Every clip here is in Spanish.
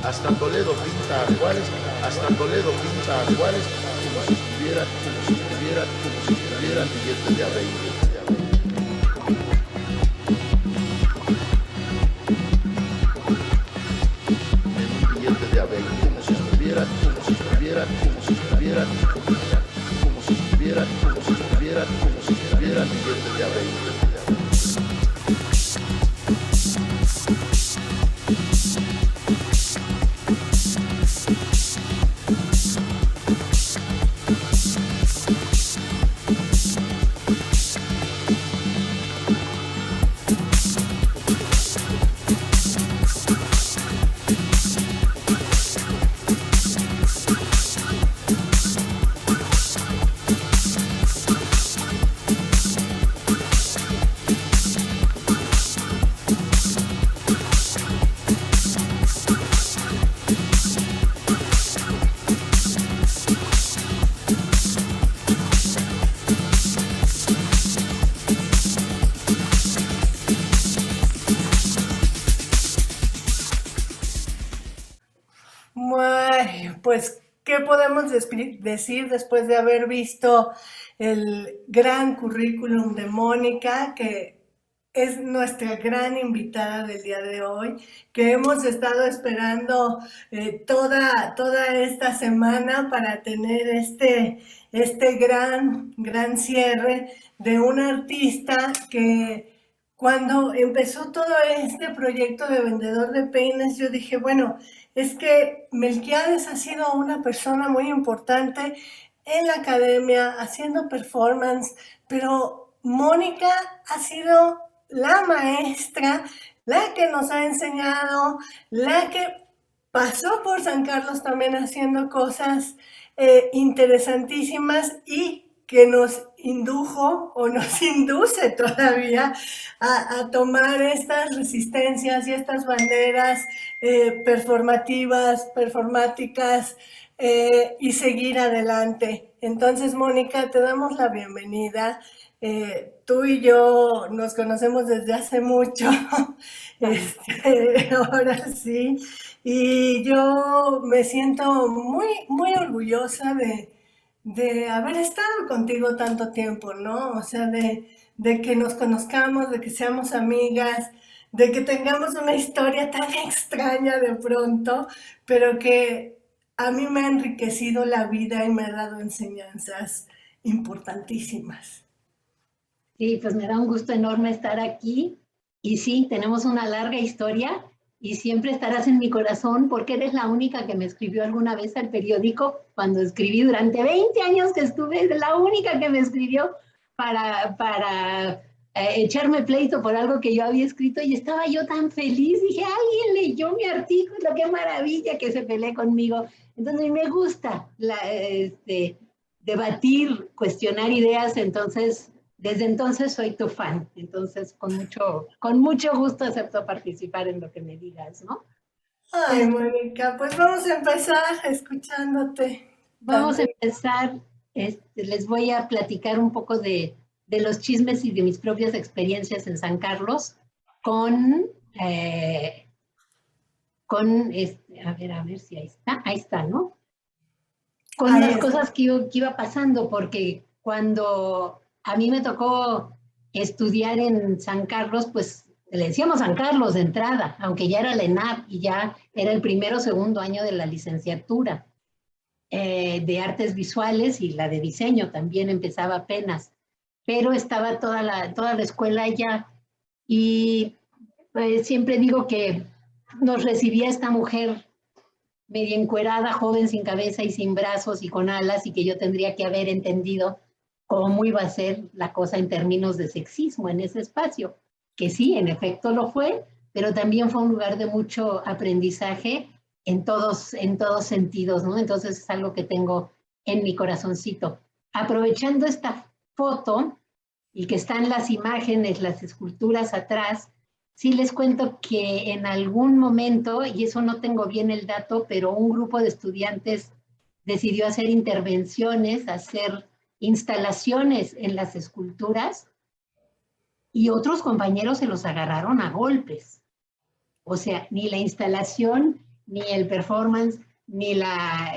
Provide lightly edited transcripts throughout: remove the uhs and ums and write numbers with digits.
Hasta Toledo pinta a Juárez, hasta Toledo pinta a Juárez, como si estuviera billetes de a 20. En un billete de a 20, como si estuviera billetes de a 20. Pues, ¿qué podemos decir después de haber visto el gran currículum de Mónica, que es nuestra gran invitada del día de hoy, que hemos estado esperando toda esta semana para tener este gran cierre de un artista que cuando empezó todo este proyecto de Vendedor de Peines, yo dije, bueno, es que Melquiades ha sido una persona muy importante en la academia, haciendo performance, pero Mónica ha sido la maestra, la que nos ha enseñado, la que pasó por San Carlos también haciendo cosas interesantísimas y que nos indujo o nos induce todavía a tomar estas resistencias y estas banderas performáticas y seguir adelante. Entonces, Mónica, te damos la bienvenida. Tú y yo nos conocemos desde hace mucho, ahora sí, y yo me siento muy orgullosa de haber estado contigo tanto tiempo, ¿no? O sea, de que nos conozcamos, de que seamos amigas, de que tengamos una historia tan extraña de pronto, pero que a mí me ha enriquecido la vida y me ha dado enseñanzas importantísimas. Sí, pues me da un gusto enorme estar aquí. Y sí, tenemos una larga historia y siempre estarás en mi corazón porque eres la única que me escribió alguna vez al periódico. Cuando escribí durante 20 años que estuve, es la única que me escribió para echarme pleito por algo que yo había escrito y estaba yo tan feliz. Dije, alguien leyó mi artículo, qué maravilla que se pelee conmigo. Entonces me gusta debatir, cuestionar ideas, entonces... Desde entonces soy tu fan, entonces con mucho gusto acepto participar en lo que me digas, ¿no? Ay, Mónica, pues vamos a empezar escuchándote. Vamos a empezar, les voy a platicar un poco de los chismes y de mis propias experiencias en San Carlos con a ver si ahí está, ¿no? Con las cosas que iba pasando, porque cuando... A mí me tocó estudiar en San Carlos, pues le decíamos San Carlos de entrada, aunque ya era la ENAP y ya era el primero o segundo año de la licenciatura de artes visuales y la de diseño también empezaba apenas, pero estaba toda la escuela allá y siempre digo que nos recibía esta mujer media encuerada, joven, sin cabeza y sin brazos y con alas y que yo tendría que haber entendido cómo iba a ser la cosa en términos de sexismo en ese espacio, que sí, en efecto lo fue, pero también fue un lugar de mucho aprendizaje en todos sentidos, ¿no? Entonces es algo que tengo en mi corazoncito. Aprovechando esta foto y que están las imágenes, las esculturas atrás, sí les cuento que en algún momento, y eso no tengo bien el dato, pero un grupo de estudiantes decidió hacer intervenciones, hacer instalaciones en las esculturas, y otros compañeros se los agarraron a golpes. O sea, ni la instalación, ni el performance, ni la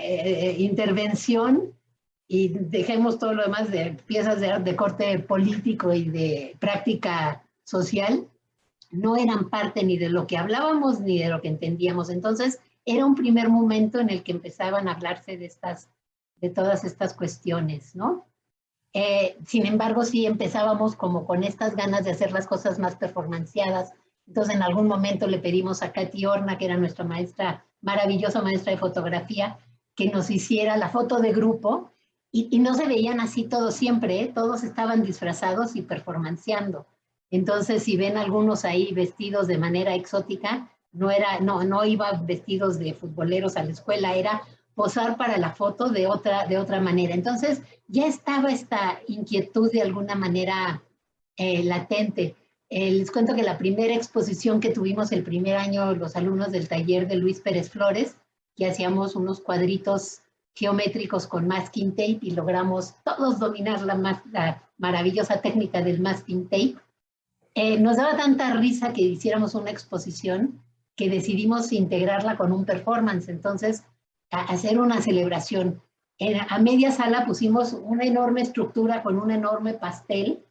intervención, y dejemos todo lo demás de piezas de corte político y de práctica social, no eran parte ni de lo que hablábamos ni de lo que entendíamos. Entonces, era un primer momento en el que empezaban a hablarse de todas estas cuestiones, ¿no? Sin embargo, sí empezábamos como con estas ganas de hacer las cosas más performanciadas. Entonces, en algún momento le pedimos a Katy Horna, que era nuestra maestra, maravillosa maestra de fotografía, que nos hiciera la foto de grupo, y no se veían así todos siempre, ¿eh? Todos estaban disfrazados y performanceando. Entonces, si ven algunos ahí vestidos de manera exótica, no iban vestidos de futboleros a la escuela, era posar para la foto de otra manera. Entonces, ya estaba esta inquietud de alguna manera latente. Les cuento que la primera exposición que tuvimos el primer año, los alumnos del taller de Luis Pérez Flores, que hacíamos unos cuadritos geométricos con masking tape y logramos todos dominar la maravillosa técnica del masking tape. Nos daba tanta risa que hiciéramos una exposición que decidimos integrarla con un performance. Entonces, hacer una celebración. A media sala pusimos una enorme estructura con un enorme pastel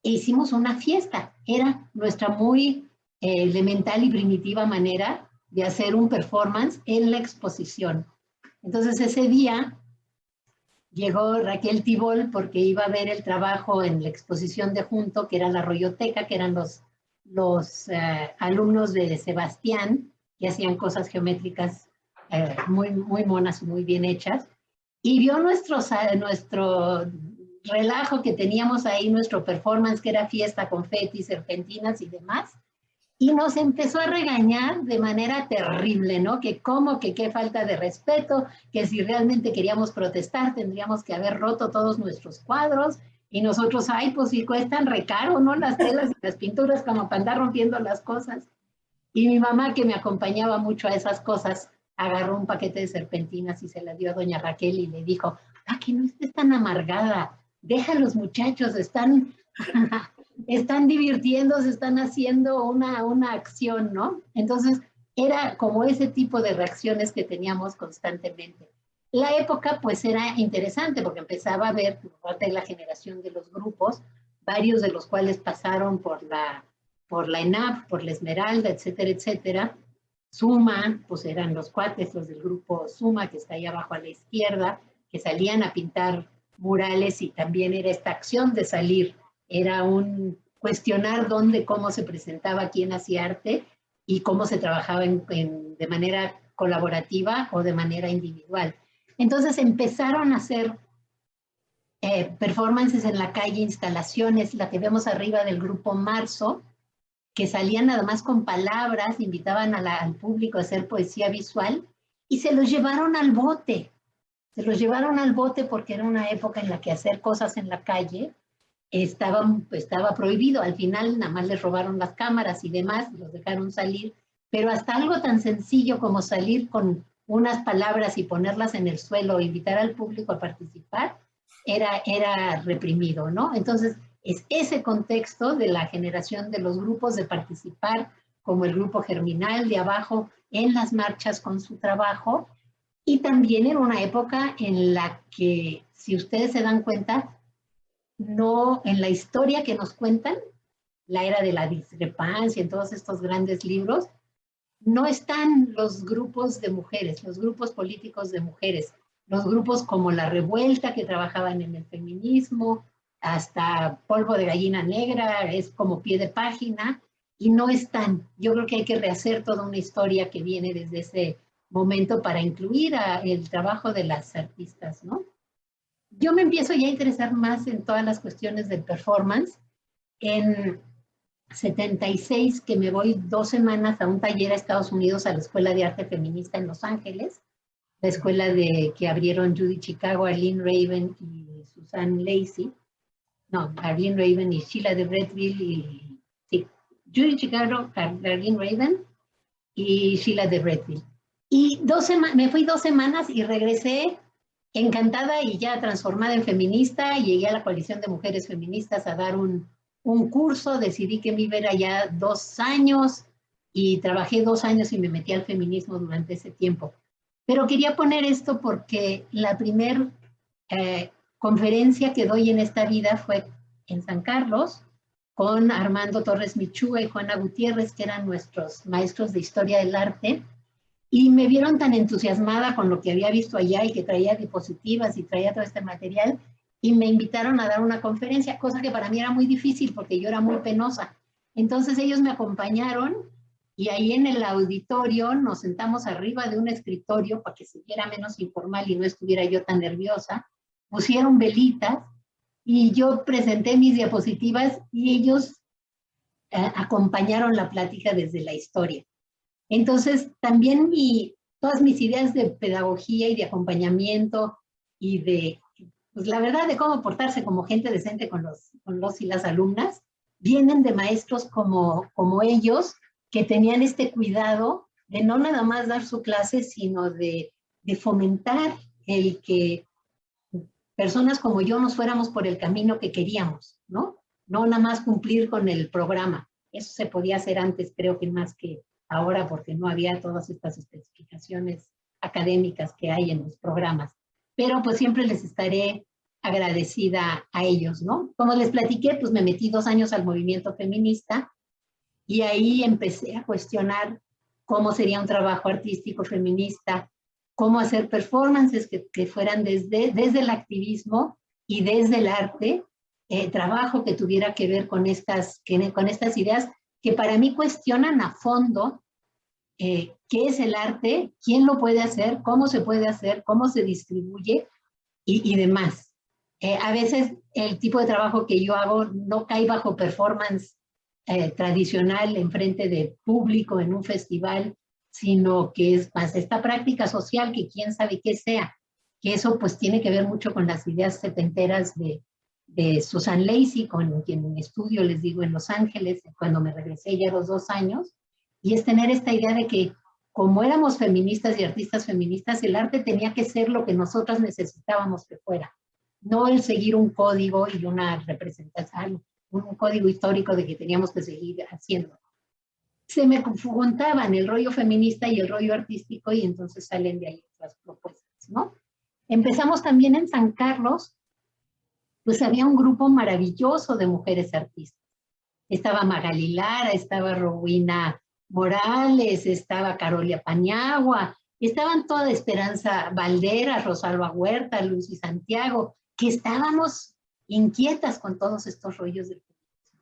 e hicimos una fiesta. Era nuestra muy elemental y primitiva manera de hacer un performance en la exposición. Entonces ese día llegó Raquel Tibol porque iba a ver el trabajo en la exposición de Junto, que era la Rolloteca, que eran los alumnos de Sebastián, que hacían cosas geométricas muy monas y muy bien hechas, y vio nuestro relajo que teníamos ahí, nuestro performance, que era fiesta, confetis, serpentinas y demás, y nos empezó a regañar de manera terrible, ¿no? Que cómo, que qué falta de respeto, que si realmente queríamos protestar tendríamos que haber roto todos nuestros cuadros, y nosotros, ay, pues si cuestan re caro, ¿no? Las telas y las pinturas como para andar rompiendo las cosas. Y mi mamá, que me acompañaba mucho a esas cosas, agarró un paquete de serpentinas y se la dio a doña Raquel y le dijo, que no estés tan amargada, deja a los muchachos, están divirtiéndose, están haciendo una acción, ¿no? Entonces, era como ese tipo de reacciones que teníamos constantemente. La época, pues, era interesante porque empezaba a ver, por parte de la generación de los grupos, varios de los cuales pasaron por la ENAP, por la Esmeralda, etcétera, etcétera. Suma, pues eran los cuates, los del grupo Suma, que está ahí abajo a la izquierda, que salían a pintar murales, y también era esta acción de salir, era un cuestionar dónde, cómo se presentaba, quién hacía arte y cómo se trabajaba de manera colaborativa o de manera individual. Entonces empezaron a hacer performances en la calle, instalaciones, la que vemos arriba del grupo Marzo, que salían nada más con palabras, invitaban al público a hacer poesía visual, y se los llevaron al bote. Se los llevaron al bote porque era una época en la que hacer cosas en la calle estaba prohibido. Al final nada más les robaron las cámaras y demás, los dejaron salir, pero hasta algo tan sencillo como salir con unas palabras y ponerlas en el suelo, invitar al público a participar, era reprimido, ¿no? Entonces, es ese contexto de la generación de los grupos de participar, como el grupo Germinal de abajo, en las marchas con su trabajo, y también en una época en la que, si ustedes se dan cuenta, no, en la historia que nos cuentan, la era de la discrepancia, en todos estos grandes libros, no están los grupos de mujeres, los grupos políticos de mujeres, los grupos como La Revuelta, que trabajaban en el feminismo, hasta Polvo de Gallina Negra, es como pie de página, y no están. Yo creo que hay que rehacer toda una historia que viene desde ese momento para incluir el trabajo de las artistas, ¿no? yo me empiezo ya a interesar más en todas las cuestiones del performance. En 76, que me voy 2 semanas a un taller a Estados Unidos, a la Escuela de Arte Feminista en Los Ángeles, la escuela que abrieron Judy Chicago, Arlene Raven y Susan Lacey. No, Arlene Raven y Sheila de Bretteville y sí, Judy Chicago, Arlene Raven y Sheila de Bretteville. Y me fui 2 semanas y regresé encantada y ya transformada en feminista. Llegué a la Coalición de Mujeres Feministas a dar un curso, decidí que me iba a ir allá 2 años y trabajé 2 años y me metí al feminismo durante ese tiempo. Pero quería poner esto porque la primer conferencia que doy en esta vida fue en San Carlos con Armando Torres Michúa y Juana Gutiérrez, que eran nuestros maestros de historia del arte, y me vieron tan entusiasmada con lo que había visto allá y que traía diapositivas y traía todo este material, y me invitaron a dar una conferencia, cosa que para mí era muy difícil porque yo era muy penosa. Entonces ellos me acompañaron y ahí en el auditorio nos sentamos arriba de un escritorio para que se viera menos informal y no estuviera yo tan nerviosa. Pusieron velitas y yo presenté mis diapositivas y ellos acompañaron la plática desde la historia. Entonces también todas mis ideas de pedagogía y de acompañamiento y de, pues la verdad, de cómo portarse como gente decente con los y las alumnas, vienen de maestros como ellos, que tenían este cuidado de no nada más dar su clase, sino de fomentar el que personas como yo nos fuéramos por el camino que queríamos, ¿no? No nada más cumplir con el programa. Eso se podía hacer antes, creo que más que ahora, porque no había todas estas especificaciones académicas que hay en los programas. Pero pues siempre les estaré agradecida a ellos, ¿no? Como les platiqué, pues me metí 2 años al movimiento feminista y ahí empecé a cuestionar cómo sería un trabajo artístico feminista, cómo hacer performances que fueran desde el activismo y desde el arte, trabajo que tuviera que ver con estas ideas que para mí cuestionan a fondo qué es el arte, quién lo puede hacer, cómo se puede hacer, cómo se distribuye y demás. A veces el tipo de trabajo que yo hago no cae bajo performance tradicional en frente de público en un festival, sino que es más esta práctica social que quién sabe qué sea, que eso pues tiene que ver mucho con las ideas setenteras de Susan Lacey, con quien estudio, les digo, en Los Ángeles, cuando me regresé ya a los 2 años, y es tener esta idea de que como éramos feministas y artistas feministas, el arte tenía que ser lo que nosotras necesitábamos que fuera, no el seguir un código y una representación, un código histórico de que teníamos que seguir haciendo. Se me juntaban el rollo feminista y el rollo artístico y entonces salen de ahí otras propuestas, ¿no? Empezamos también en San Carlos, pues había un grupo maravilloso de mujeres artistas. Estaba Magali Lara, estaba Rowena Morales, estaba Carolia Paniagua, estaban toda Esperanza Valderas, Rosalba Huerta, Lucy Santiago, que estábamos inquietas con todos estos rollos del feminismo,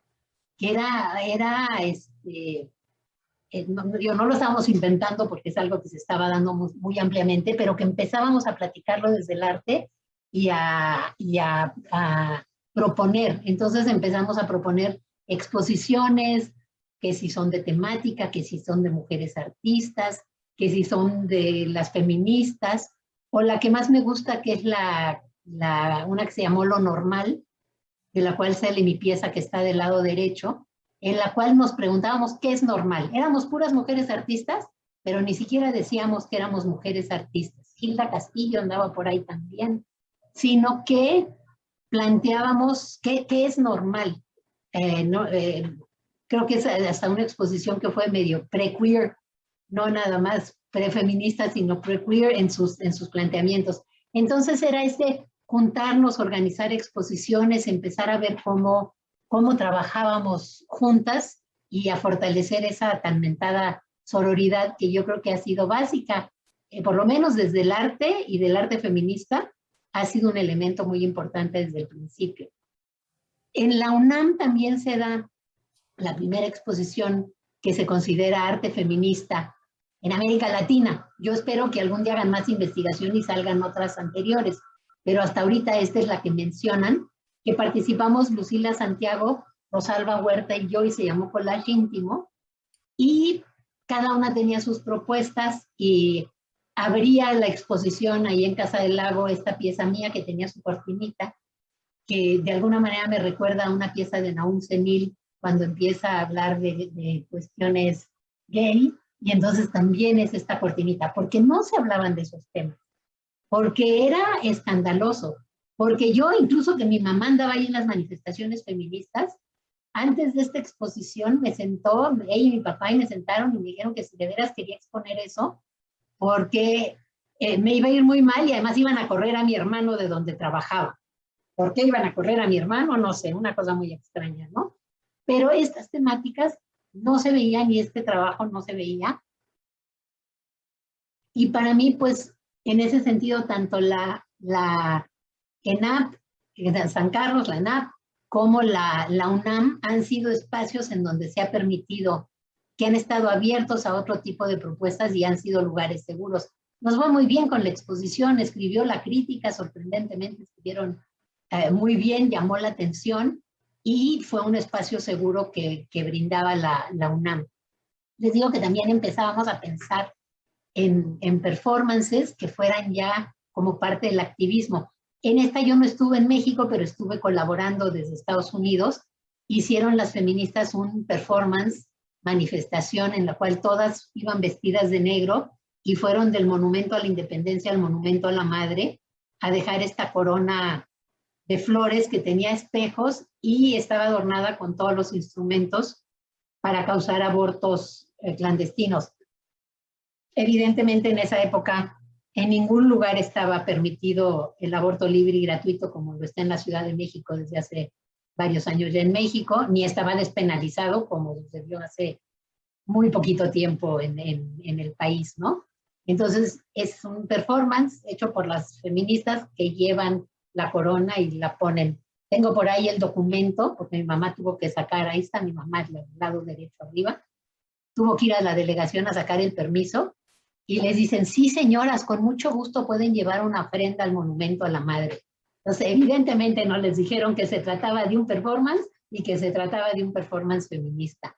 que yo no lo estábamos inventando porque es algo que se estaba dando muy ampliamente, pero que empezábamos a platicarlo desde el arte y a proponer. Entonces empezamos a proponer exposiciones, que si son de temática, que si son de mujeres artistas, que si son de las feministas, o la que más me gusta, que es una que se llamó Lo Normal, de la cual sale mi pieza que está del lado derecho, en la cual nos preguntábamos qué es normal. Éramos puras mujeres artistas, pero ni siquiera decíamos que éramos mujeres artistas. Hilda Castillo andaba por ahí también, sino que planteábamos qué es normal. Creo que es hasta una exposición que fue medio pre-queer, no nada más pre-feminista, sino pre-queer en sus planteamientos. Entonces era juntarnos, organizar exposiciones, empezar a ver cómo trabajábamos juntas y a fortalecer esa tan mentada sororidad que yo creo que ha sido básica, por lo menos desde el arte y del arte feminista, ha sido un elemento muy importante desde el principio. En la UNAM también se da la primera exposición que se considera arte feminista en América Latina. Yo espero que algún día hagan más investigación y salgan otras anteriores, pero hasta ahorita esta es la que mencionan, que participamos Lucila Santiago, Rosalba Huerta y yo, y se llamó Collage Íntimo, y cada una tenía sus propuestas y abría la exposición ahí en Casa del Lago esta pieza mía que tenía su cortinita, que de alguna manera me recuerda a una pieza de Nahum Senil cuando empieza a hablar de cuestiones gay, y entonces también es esta cortinita, porque no se hablaban de esos temas, porque era escandaloso, porque yo incluso que mi mamá andaba ahí en las manifestaciones feministas, antes de esta exposición me sentó, ella y mi papá, y me sentaron y me dijeron que si de veras quería exponer eso, porque me iba a ir muy mal y además iban a correr a mi hermano de donde trabajaba. ¿Por qué iban a correr a mi hermano? No sé, una cosa muy extraña, ¿no? Pero estas temáticas no se veían y este trabajo no se veía. Y para mí, pues, en ese sentido, tanto la ENAP, San Carlos, la ENAP, como la UNAM han sido espacios en donde se ha permitido, que han estado abiertos a otro tipo de propuestas y han sido lugares seguros. Nos va muy bien con la exposición, escribió la crítica, sorprendentemente escribieron muy bien, llamó la atención y fue un espacio seguro que brindaba la UNAM. Les digo que también empezábamos a pensar en performances que fueran ya como parte del activismo. En esta yo no estuve en México, pero estuve colaborando desde Estados Unidos. Hicieron las feministas un performance, manifestación, en la cual todas iban vestidas de negro y fueron del Monumento a la Independencia al Monumento a la Madre a dejar esta corona de flores que tenía espejos y estaba adornada con todos los instrumentos para causar abortos clandestinos. Evidentemente en esa época en ningún lugar estaba permitido el aborto libre y gratuito como lo está en la Ciudad de México desde hace varios años ya en México, ni estaba despenalizado como sucedió hace muy poquito tiempo en el país, ¿no? Entonces es un performance hecho por las feministas que llevan la corona y la ponen. Tengo por ahí el documento, porque mi mamá tuvo que sacar, ahí está mi mamá, al lado derecho arriba, tuvo que ir a la delegación a sacar el permiso y les dicen, sí señoras, con mucho gusto pueden llevar una ofrenda al monumento a la madre. Entonces evidentemente no les dijeron que se trataba de un performance y que se trataba de un performance feminista.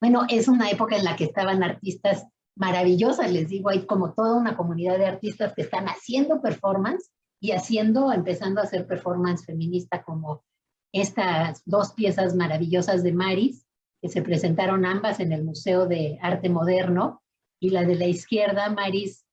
Bueno, es una época en la que estaban artistas maravillosas, les digo, hay como toda una comunidad de artistas que están haciendo performance y empezando a hacer performance feminista, como estas dos piezas maravillosas de Maris, que se presentaron ambas en el Museo de Arte Moderno, y la de la izquierda, Maris,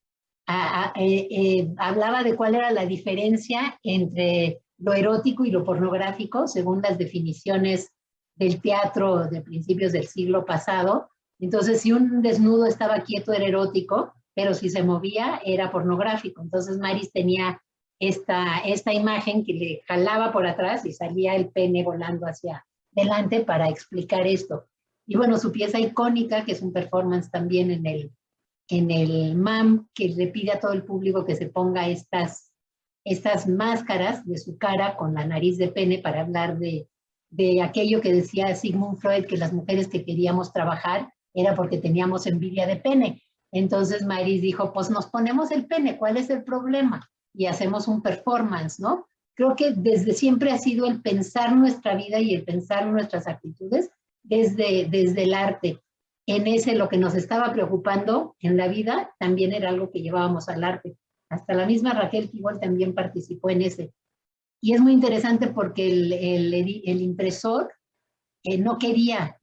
hablaba de cuál era la diferencia entre lo erótico y lo pornográfico, según las definiciones del teatro de principios del siglo pasado. Entonces, si un desnudo estaba quieto era erótico, pero si se movía era pornográfico. Entonces, Maris tenía esta imagen que le jalaba por atrás y salía el pene volando hacia delante para explicar esto. Y bueno, su pieza icónica, que es un performance también en el MAM, que le pide a todo el público que se ponga estas máscaras de su cara con la nariz de pene para hablar de aquello que decía Sigmund Freud, que las mujeres que queríamos trabajar era porque teníamos envidia de pene. Entonces Maris dijo, pues nos ponemos el pene, ¿cuál es el problema? Y hacemos un performance, ¿no? Creo que desde siempre ha sido el pensar nuestra vida y el pensar nuestras actitudes desde el arte. En ese lo que nos estaba preocupando en la vida también era algo que llevábamos al arte. Hasta la misma Raquel Kibol también participó en ese. Y es muy interesante porque el impresor no quería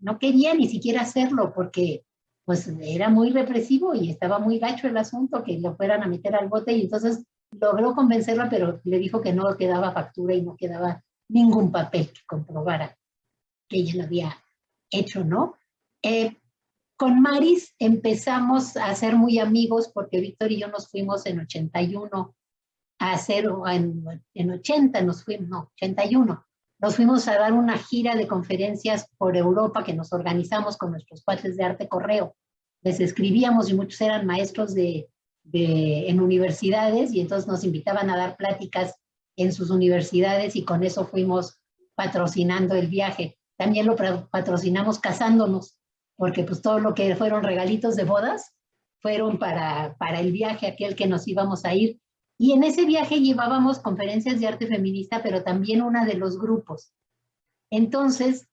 ni siquiera hacerlo porque pues era muy represivo y estaba muy gacho el asunto, que lo fueran a meter al bote, y entonces logró convencerla, pero le dijo que no quedaba factura y no quedaba ningún papel que comprobara que ella lo había hecho, ¿no? Con Maris empezamos a ser muy amigos porque Víctor y yo nos fuimos en 81 a hacer, en 80 nos fuimos, no, 81, nos fuimos a dar una gira de conferencias por Europa que nos organizamos con nuestros cuates de Arte Correo. Les escribíamos y muchos eran maestros en universidades y entonces nos invitaban a dar pláticas en sus universidades y con eso fuimos patrocinando el viaje. También lo patrocinamos casándonos, porque pues todo lo que fueron regalitos de bodas fueron para el viaje aquel que nos íbamos a ir. Y en ese viaje llevábamos conferencias de arte feminista, pero también una de los grupos. Entonces,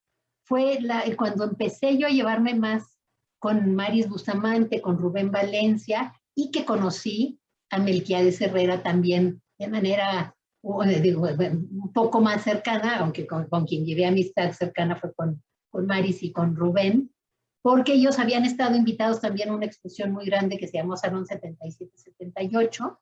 fue cuando empecé yo a llevarme más con Maris Bustamante, con Rubén Valencia, y que conocí a Melquiades Herrera también de manera, digo, un poco más cercana, aunque con quien llevé amistad cercana fue con Maris y con Rubén, porque ellos habían estado invitados también a una exposición muy grande que se llamó Salón 77-78,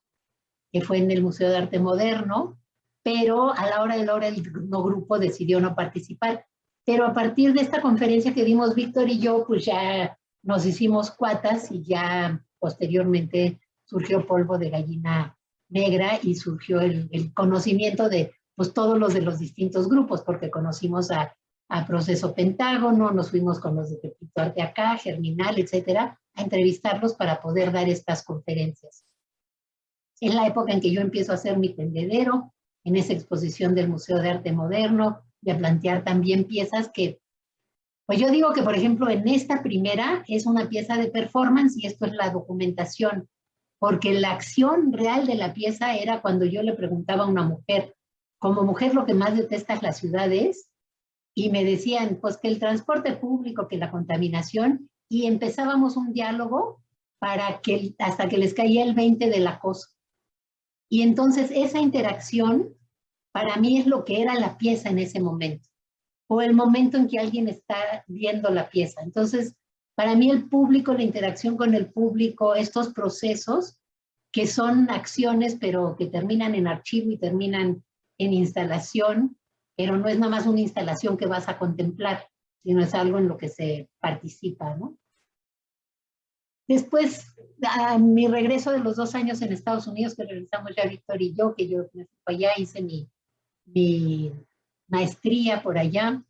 que fue en el Museo de Arte Moderno, pero a la hora de la hora el grupo decidió no participar. Pero a partir de esta conferencia que dimos Víctor y yo, pues ya nos hicimos cuatas y ya posteriormente surgió Polvo de Gallina Negra y surgió el conocimiento de pues, todos los de los distintos grupos, porque conocimos a Proceso Pentágono, nos fuimos con los de Pepito Arte Acá, Germinal, etcétera, a entrevistarlos para poder dar estas conferencias. Es la época en que yo empiezo a hacer mi tendedero, en esa exposición del Museo de Arte Moderno, y a plantear también piezas que, pues yo digo que, por ejemplo, en esta primera es una pieza de performance y esto es la documentación, porque la acción real de la pieza era cuando yo le preguntaba a una mujer, como mujer lo que más detestas la ciudad es, y me decían, pues que el transporte público, que la contaminación, y empezábamos un diálogo para que, hasta que les caía el 20 del acoso. Y entonces esa interacción para mí es lo que era la pieza en ese momento, o el momento en que alguien está viendo la pieza. Entonces, para mí el público, la interacción con el público, estos procesos que son acciones, pero que terminan en archivo y terminan en instalación, pero no es nada más una instalación que vas a contemplar, sino es algo en lo que se participa, ¿no? Después, a mi regreso de los 2 años en Estados Unidos, que regresamos ya Víctor y yo, que yo me fui allá, hice mi maestría por allá,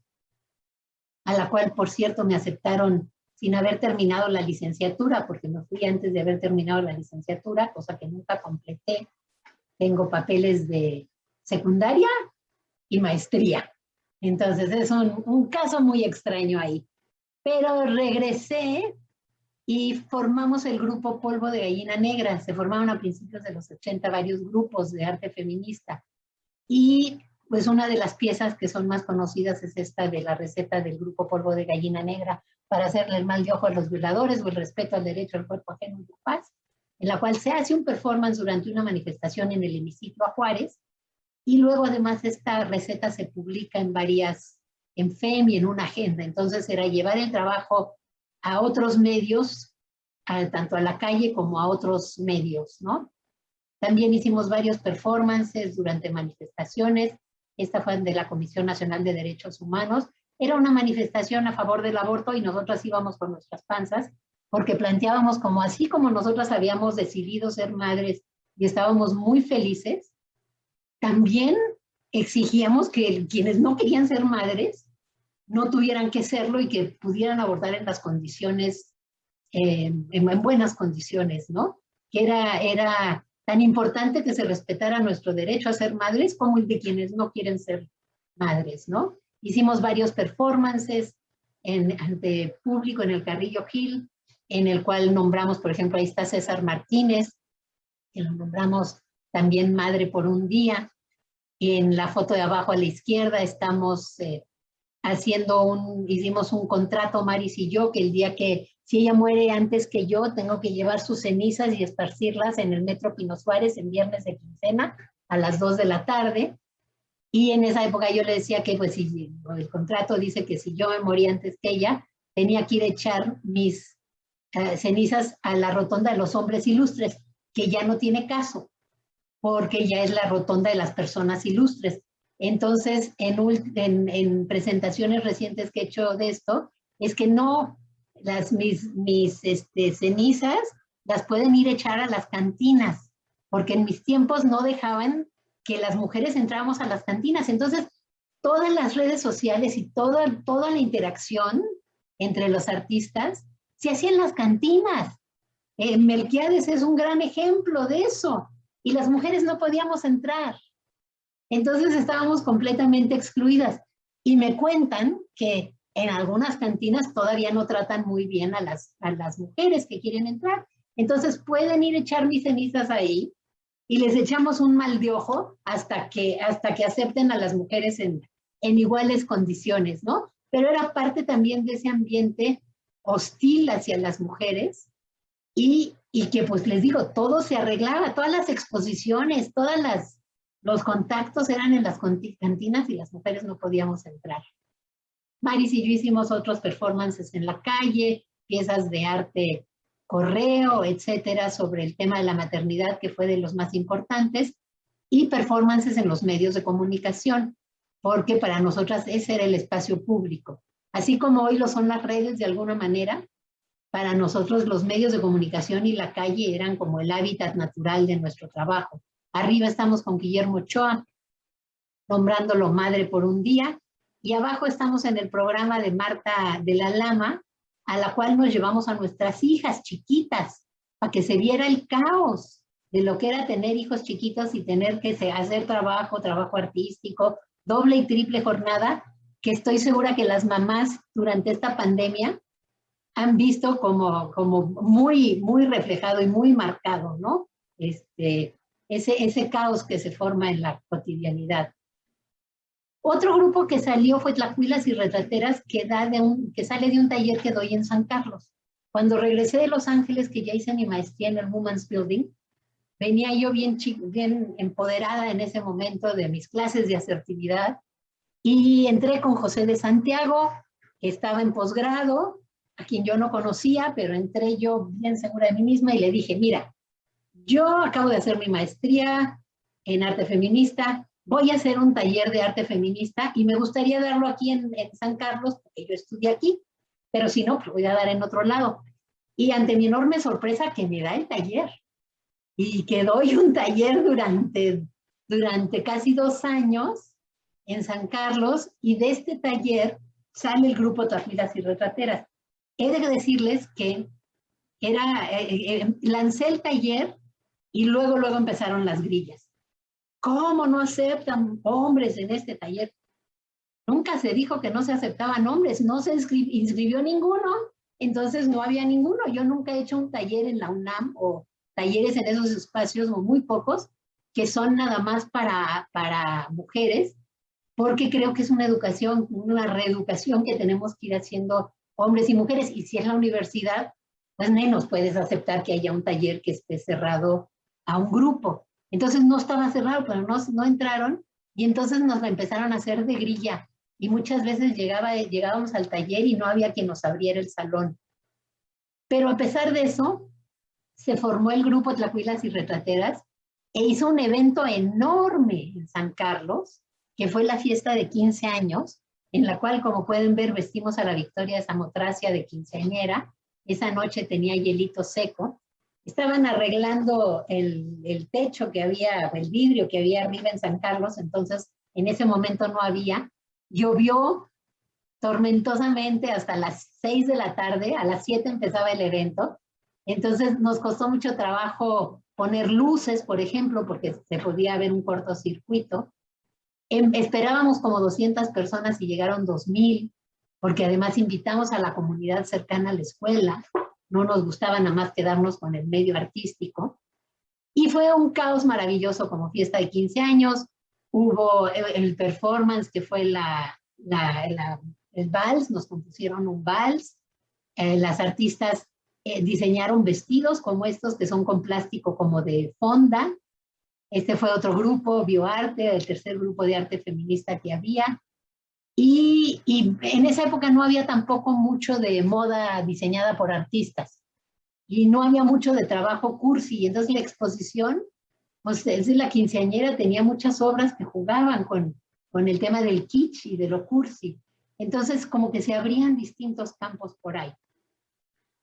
a la cual, por cierto, me aceptaron sin haber terminado la licenciatura, porque me fui antes de haber terminado la licenciatura, cosa que nunca completé. Tengo papeles de secundaria y maestría. Entonces, es un caso muy extraño ahí. Pero regresé y formamos el grupo Polvo de Gallina Negra. Se formaron a principios de los 80 varios grupos de arte feminista. Y pues una de las piezas que son más conocidas es esta de la receta del grupo Polvo de Gallina Negra para hacerle el mal de ojo a los violadores o el respeto al derecho al cuerpo ajeno y de paz, en la cual se hace un performance durante una manifestación en el hemiciclo a Juárez, y luego además esta receta se publica en FEM y en una agenda. Entonces era llevar el trabajo a otros medios, tanto a la calle como a otros medios, ¿no? También hicimos varios performances durante manifestaciones. Esta fue de la Comisión Nacional de Derechos Humanos. Era una manifestación a favor del aborto y nosotras íbamos con nuestras panzas porque planteábamos como así como nosotras habíamos decidido ser madres y estábamos muy felices, también exigíamos que quienes no querían ser madres no tuvieran que serlo y que pudieran abortar en las condiciones, en buenas condiciones, ¿no? Que era tan importante que se respetara nuestro derecho a ser madres como el de quienes no quieren ser madres, ¿no? Hicimos varios performances ante público en el Carrillo Gil, en el cual nombramos, por ejemplo, ahí está César Martínez, que lo nombramos también madre por un día. En la foto de abajo a la izquierda estamos hicimos un contrato, Maris y yo, que el día que, si ella muere antes que yo, tengo que llevar sus cenizas y esparcirlas en el Metro Pino Suárez en viernes de quincena a las 2 de la tarde. Y en esa época yo le decía que, pues, si el contrato dice que si yo me moría antes que ella, tenía que ir a echar mis cenizas a la rotonda de los hombres ilustres, que ya no tiene caso, porque ya es la rotonda de las personas ilustres. Entonces, en presentaciones recientes que he hecho de esto, es que no, mis cenizas las pueden ir a echar a las cantinas, porque en mis tiempos no dejaban que las mujeres entráramos a las cantinas. Entonces, todas las redes sociales y toda la interacción entre los artistas se hacía en las cantinas. Melquiades es un gran ejemplo de eso, y las mujeres no podíamos entrar. Entonces estábamos completamente excluidas. Y me cuentan que en algunas cantinas todavía no tratan muy bien a las mujeres que quieren entrar. Entonces pueden ir a echar mis cenizas ahí y les echamos un mal de ojo hasta que acepten a las mujeres en iguales condiciones, ¿no? Pero era parte también de ese ambiente hostil hacia las mujeres y que, pues les digo, todo se arreglaba, todas las exposiciones, los contactos eran en las cantinas y las mujeres no podíamos entrar. Maris y yo hicimos otros performances en la calle, piezas de arte correo, etcétera, sobre el tema de la maternidad, que fue de los más importantes, y performances en los medios de comunicación, porque para nosotras ese era el espacio público. Así como hoy lo son las redes de alguna manera, para nosotros los medios de comunicación y la calle eran como el hábitat natural de nuestro trabajo. Arriba estamos con Guillermo Ochoa, nombrándolo madre por un día, y abajo estamos en el programa de Marta de la Lama, a la cual nos llevamos a nuestras hijas chiquitas, para que se viera el caos de lo que era tener hijos chiquitos y tener que hacer trabajo artístico, doble y triple jornada, que estoy segura que las mamás durante esta pandemia han visto como muy, muy reflejado y muy marcado, ¿no? Ese caos que se forma en la cotidianidad. Otro grupo que salió fue Tlacuilas y Retrateras, que sale de un taller que doy en San Carlos. Cuando regresé de Los Ángeles, que ya hice mi maestría en el Women's Building, venía yo bien empoderada en ese momento de mis clases de asertividad y entré con José de Santiago, que estaba en posgrado, a quien yo no conocía, pero entré yo bien segura de mí misma y le dije, mira, yo acabo de hacer mi maestría en arte feminista, voy a hacer un taller de arte feminista y me gustaría darlo aquí en San Carlos, porque yo estudié aquí, pero si no, pues voy a dar en otro lado. Y ante mi enorme sorpresa que me da el taller, y que doy un taller durante casi 2 años en San Carlos, y de este taller sale el grupo Tlacuilas y Retrateras. He de decirles que lancé el taller y luego empezaron las grillas. ¿Cómo no aceptan hombres en este taller? Nunca se dijo que no se aceptaban hombres, no se inscribió ninguno, entonces no había ninguno. Yo nunca he hecho un taller en la UNAM o talleres en esos espacios, o muy pocos, que son nada más para mujeres, porque creo que es una educación, una reeducación que tenemos que ir haciendo hombres y mujeres, y si es la universidad, pues menos puedes aceptar que haya un taller que esté cerrado a un grupo. Entonces no estaba cerrado, pero no entraron, y entonces nos la empezaron a hacer de grilla, y muchas veces llegábamos al taller y no había quien nos abriera el salón. Pero a pesar de eso, se formó el grupo Tlacuilas y Retrateras, e hizo un evento enorme en San Carlos, que fue la fiesta de 15 años, en la cual, como pueden ver, vestimos a la Victoria de Samotracia de quinceañera. Esa noche tenía hielito seco. Estaban arreglando el techo que había, el vidrio que había arriba en San Carlos, entonces en ese momento no había. Llovió tormentosamente hasta las 6 de la tarde, a las 7 empezaba el evento, entonces nos costó mucho trabajo poner luces, por ejemplo, porque se podía ver un cortocircuito. Esperábamos como 200 personas y llegaron 2,000, porque además invitamos a la comunidad cercana a la escuela, no nos gustaba nada más quedarnos con el medio artístico, y fue un caos maravilloso como fiesta de 15 años, hubo el performance que fue el vals, nos compusieron un vals, las artistas diseñaron vestidos como estos que son con plástico como de fonda. Este fue otro grupo, Bioarte, el tercer grupo de arte feminista que había. Y en esa época no había tampoco mucho de moda diseñada por artistas. Y no había mucho de trabajo cursi. Y entonces la exposición, pues es de la quinceañera, tenía muchas obras que jugaban con el tema del kitsch y de lo cursi. Entonces como que se abrían distintos campos por ahí.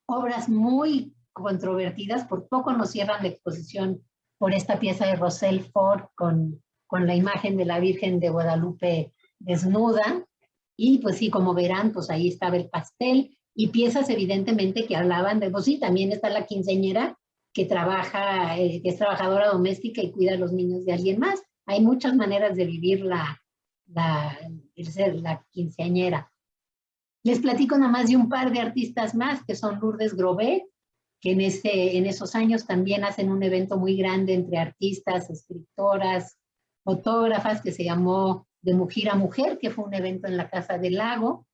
Obras muy controvertidas, por poco nos cierran la exposición por esta pieza de Roselle Ford con la imagen de la Virgen de Guadalupe desnuda, y pues sí, como verán, pues ahí estaba el pastel, y piezas evidentemente que hablaban de, pues sí, también está la quinceañera que trabaja, que es trabajadora doméstica y cuida a los niños de alguien más. Hay muchas maneras de vivir el ser la quinceañera. Les platico nada más de un par de artistas más, que son Lourdes Grobet, que en esos años también hacen un evento muy grande entre artistas, escritoras, fotógrafas, que se llamó De Mujer a Mujer, que fue un evento en la Casa del Lago,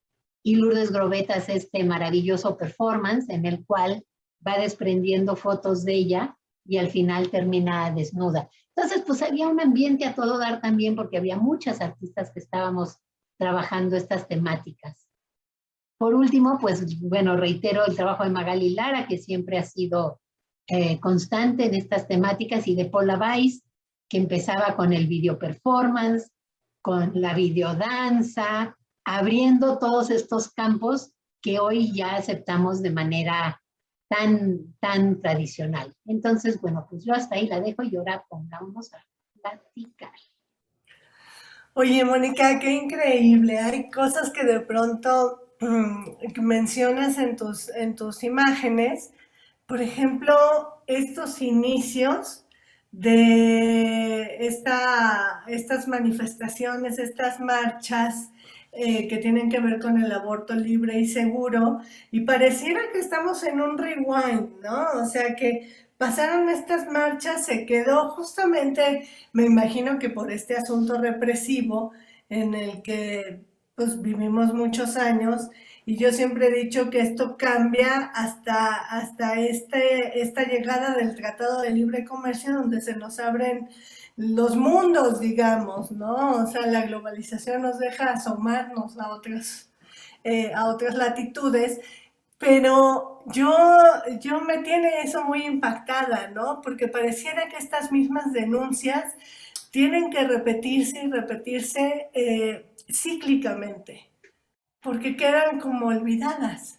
y Lourdes Grobet hace este maravilloso performance en el cual va desprendiendo fotos de ella y al final termina desnuda. Entonces, pues había un ambiente a todo dar también, porque había muchas artistas que estábamos trabajando estas temáticas. Por último, pues bueno, reitero el trabajo de Magali Lara, que siempre ha sido constante en estas temáticas, y de Paula Weiss, que empezaba con el video performance, con la videodanza, abriendo todos estos campos que hoy ya aceptamos de manera tan tradicional. Entonces, bueno, pues yo hasta ahí la dejo y ahora pongámonos a platicar. Oye, Mónica, qué increíble. Hay cosas que de pronto mencionas en tus imágenes. Por ejemplo, estos inicios de estas manifestaciones, estas marchas que tienen que ver con el aborto libre y seguro, y pareciera que estamos en un rewind, ¿no? O sea, que pasaron estas marchas, se quedó justamente, me imagino que por este asunto represivo en el que pues vivimos muchos años, y yo siempre he dicho que esto cambia hasta esta llegada del Tratado de Libre Comercio, donde se nos abren los mundos, digamos, ¿no? O sea, la globalización nos deja asomarnos a otras latitudes, pero yo me tiene eso muy impactada, ¿no? Porque pareciera que estas mismas denuncias tienen que repetirse y repetirse cíclicamente, porque quedan como olvidadas.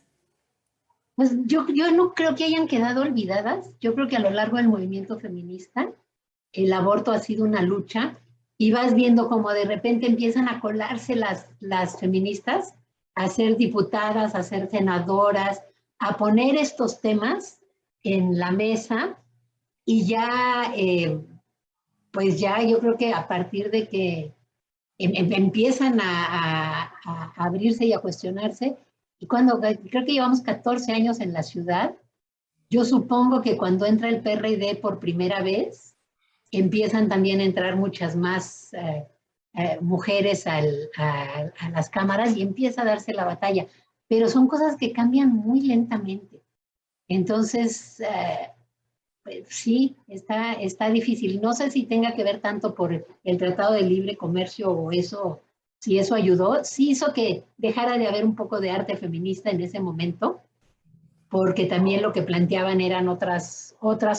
Pues yo no creo que hayan quedado olvidadas. Yo creo que a lo largo del movimiento feminista el aborto ha sido una lucha, y vas viendo como de repente empiezan a colarse las feministas a ser diputadas, a ser senadoras, a poner estos temas en la mesa, y ya, pues ya yo creo que a partir de que empiezan a abrirse y a cuestionarse, y cuando creo que llevamos 14 años en la ciudad, yo supongo que cuando entra el PRD por primera vez, empiezan también a entrar muchas más mujeres a las cámaras y empieza a darse la batalla. Pero son cosas que cambian muy lentamente. Entonces, pues, sí, está difícil. No sé si tenga que ver tanto por el Tratado de Libre Comercio o eso, si eso ayudó. Sí hizo que dejara de haber un poco de arte feminista en ese momento, porque también lo que planteaban eran otras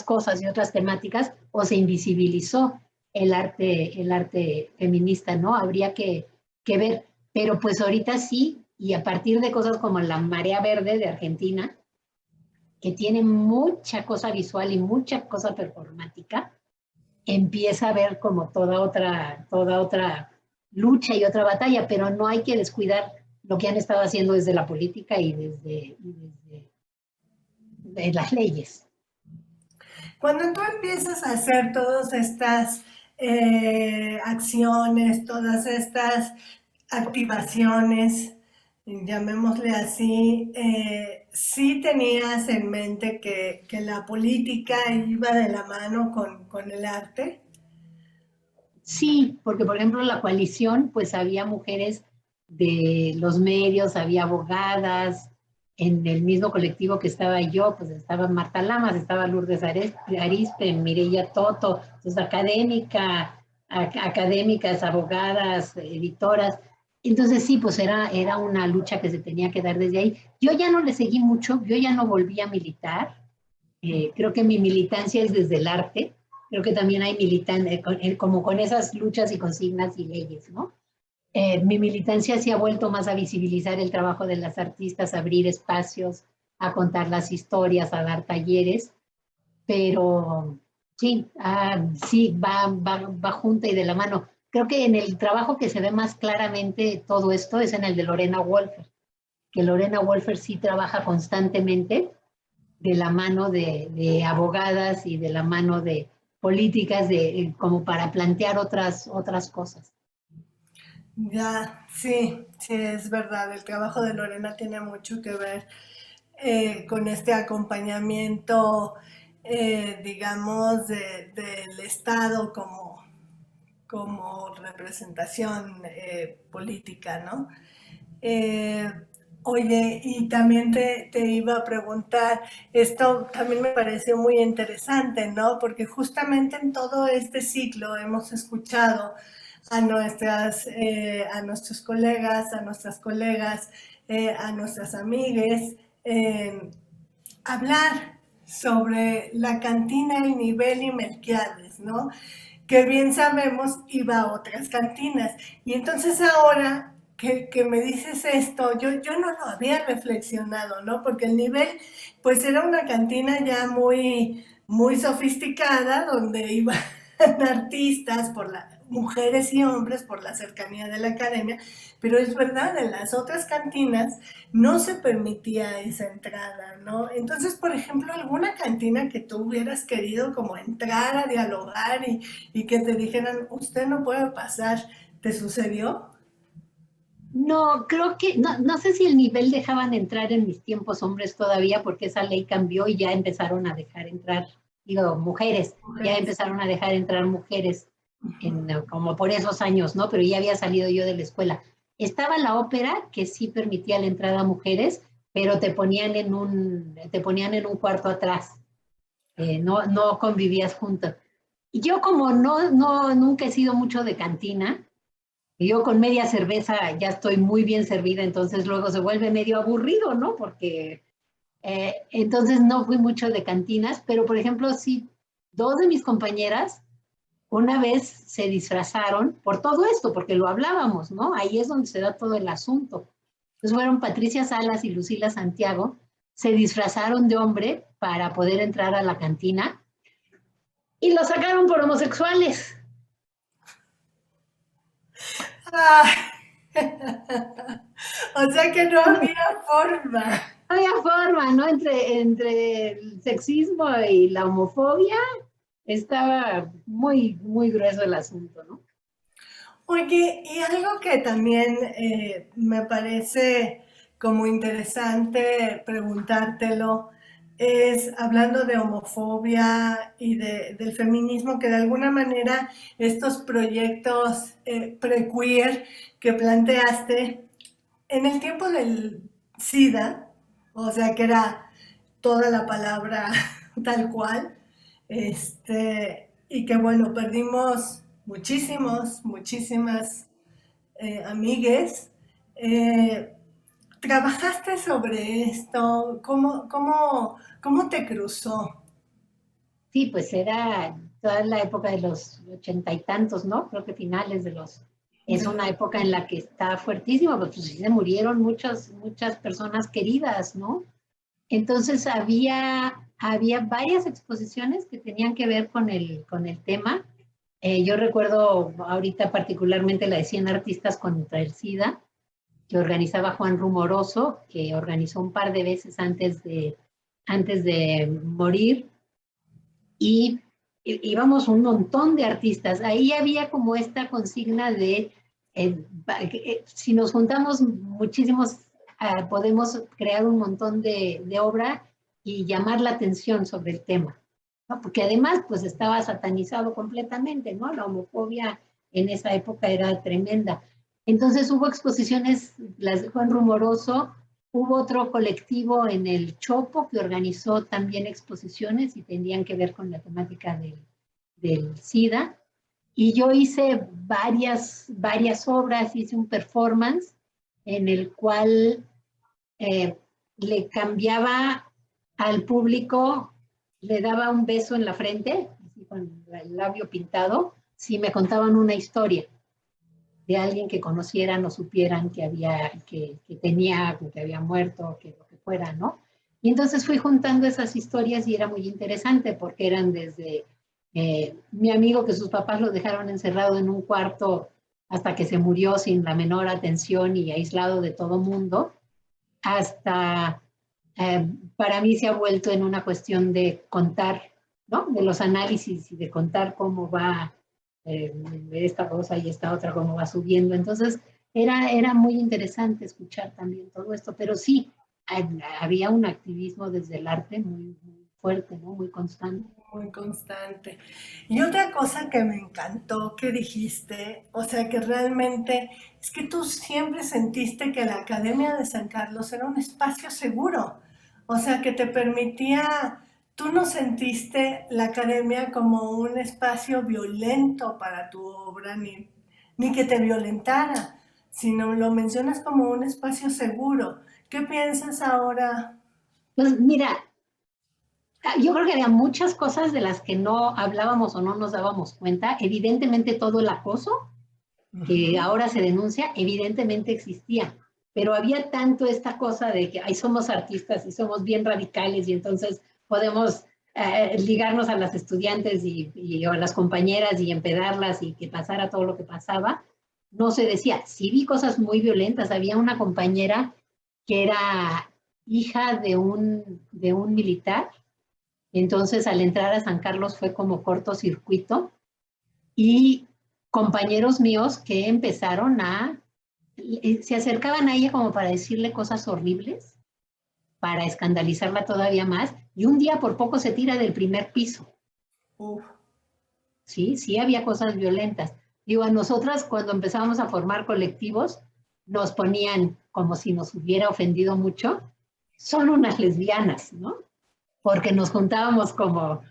cosas y otras temáticas, o se invisibilizó el arte feminista, ¿no? Habría que ver, pero pues ahorita sí, y a partir de cosas como la Marea Verde de Argentina, que tiene mucha cosa visual y mucha cosa performática, empieza a ver como toda otra lucha y otra batalla, pero no hay que descuidar lo que han estado haciendo desde la política y desde de las leyes. Cuando tú empiezas a hacer todas estas acciones, todas estas activaciones, llamémosle así, ¿sí tenías en mente que la política iba de la mano con el arte? Sí, porque por ejemplo en la coalición pues había mujeres de los medios, había abogadas, en el mismo colectivo que estaba yo, pues estaba Marta Lamas, estaba Lourdes Arispe, Mireya Toto, entonces académicas, abogadas, editoras. Entonces sí, pues era una lucha que se tenía que dar desde ahí. Yo ya no le seguí mucho, yo ya no volví a militar. Creo que mi militancia es desde el arte. Creo que también hay militantes, como con esas luchas y consignas y leyes, ¿no? Mi militancia se ha vuelto más a visibilizar el trabajo de las artistas, a abrir espacios, a contar las historias, a dar talleres, pero sí, sí va junta y de la mano. Creo que en el trabajo que se ve más claramente todo esto es en el de Lorena Wolfer, que Lorena Wolfer sí trabaja constantemente de la mano de abogadas y de la mano de políticas como para plantear otras cosas. Ya, sí, sí, es verdad, el trabajo de Lorena tiene mucho que ver. con este acompañamiento, digamos, del Estado como representación política, ¿no? Eh, Oye, y también te iba a preguntar, esto también me pareció muy interesante, ¿no? Porque justamente en todo este ciclo hemos escuchado a nuestros colegas, a nuestras colegas, a nuestras amigues, hablar sobre la cantina El Nivel y Melquiades, ¿no? Que bien sabemos iba a otras cantinas. Y entonces ahora que me dices esto, yo no lo había reflexionado, ¿no? Porque el nivel, pues era una cantina ya muy sofisticada, donde iban artistas, mujeres y hombres, por la cercanía de la academia, pero es verdad, en las otras cantinas no se permitía esa entrada, ¿no? Entonces, por ejemplo, alguna cantina que tú hubieras querido como entrar a dialogar y que te dijeran, usted no puede pasar, ¿te sucedió? No, creo que, no sé si el nivel dejaban entrar en mis tiempos hombres todavía, porque esa ley cambió y ya empezaron a dejar entrar, digo, mujeres, ya Mujeres. empezaron a dejar entrar mujeres como por esos años, ¿no? Pero ya había salido yo de la escuela. Estaba la ópera, que sí permitía la entrada a mujeres, pero te ponían en un cuarto atrás, no convivías juntos. Y yo como nunca he sido mucho de cantina, y yo con media cerveza ya estoy muy bien servida, entonces luego se vuelve medio aburrido, ¿no? Porque entonces no fui mucho de cantinas, pero por ejemplo, sí, dos de mis compañeras una vez se disfrazaron por todo esto, porque lo hablábamos, ¿no? Ahí es donde se da todo el asunto. Entonces fueron Patricia Salas y Lucila Santiago, se disfrazaron de hombre para poder entrar a la cantina y lo sacaron por homosexuales. Ah, o sea que no había forma. No había forma, ¿no? Entre el sexismo y la homofobia estaba muy, muy grueso el asunto, ¿no? Oye, y algo que también me parece como interesante preguntártelo es, hablando de homofobia y del feminismo, que de alguna manera estos proyectos pre-queer que planteaste en el tiempo del SIDA, o sea que era toda la palabra tal cual, y que bueno, perdimos muchísimas amigues. Eh, ¿Trabajaste sobre esto? ¿Cómo te cruzó? Sí, pues era toda la época de los 80 y tantos, ¿no? Creo que finales de los... Es De una los- época en la que está fuertísima, pues sí se murieron muchas personas queridas, ¿no? Entonces había varias exposiciones que tenían que ver con el tema. Yo recuerdo ahorita particularmente la de 100 artistas contra el SIDA, que organizaba Juan Rumoroso, que organizó un par de veces antes de morir, y íbamos un montón de artistas. Ahí había como esta consigna de, si nos juntamos muchísimos, podemos crear un montón de obra y llamar la atención sobre el tema, ¿no? Porque además, pues estaba satanizado completamente, ¿no? La homofobia en esa época era tremenda. Entonces hubo exposiciones, las de Juan Rumoroso. Hubo otro colectivo en el Chopo que organizó también exposiciones y tenían que ver con la temática del SIDA. Y yo hice varias obras, hice un performance en el cual eh, le cambiaba al público, le daba un beso en la frente, así con el labio pintado, si me contaban una historia de alguien que conocieran o supieran que había muerto, que lo que fuera, ¿no? Y entonces fui juntando esas historias y era muy interesante porque eran desde mi amigo que sus papás lo dejaron encerrado en un cuarto hasta que se murió sin la menor atención y aislado de todo mundo, hasta para mí se ha vuelto en una cuestión de contar, ¿no? De los análisis y de contar cómo va esta cosa y esta otra, cómo va subiendo. Entonces, era muy interesante escuchar también todo esto, pero sí, había un activismo desde el arte muy fuerte, ¿no? Muy constante. Muy constante. Y otra cosa que me encantó que dijiste, o sea, que realmente es que tú siempre sentiste que la Academia de San Carlos era un espacio seguro, o sea, que te permitía, tú no sentiste la academia como un espacio violento para tu obra, ni que te violentara, sino lo mencionas como un espacio seguro. ¿Qué piensas ahora? Pues mira, yo creo que había muchas cosas de las que no hablábamos o no nos dábamos cuenta. Evidentemente todo el acoso que Ujú. ahora se denuncia, evidentemente existía, pero había tanto esta cosa de que ahí somos artistas y somos bien radicales y entonces podemos ligarnos a las estudiantes o a las compañeras y empedarlas y que pasara todo lo que pasaba. No se decía, sí vi cosas muy violentas. Había una compañera que era hija de un militar, entonces al entrar a San Carlos fue como cortocircuito y compañeros míos que empezaron se acercaban a ella como para decirle cosas horribles, para escandalizarla todavía más, y un día por poco se tira del primer piso. Uf. Sí, sí había cosas violentas. Digo, a nosotras cuando empezábamos a formar colectivos, nos ponían como si nos hubiera ofendido mucho, son unas lesbianas, ¿no? Porque nos juntábamos como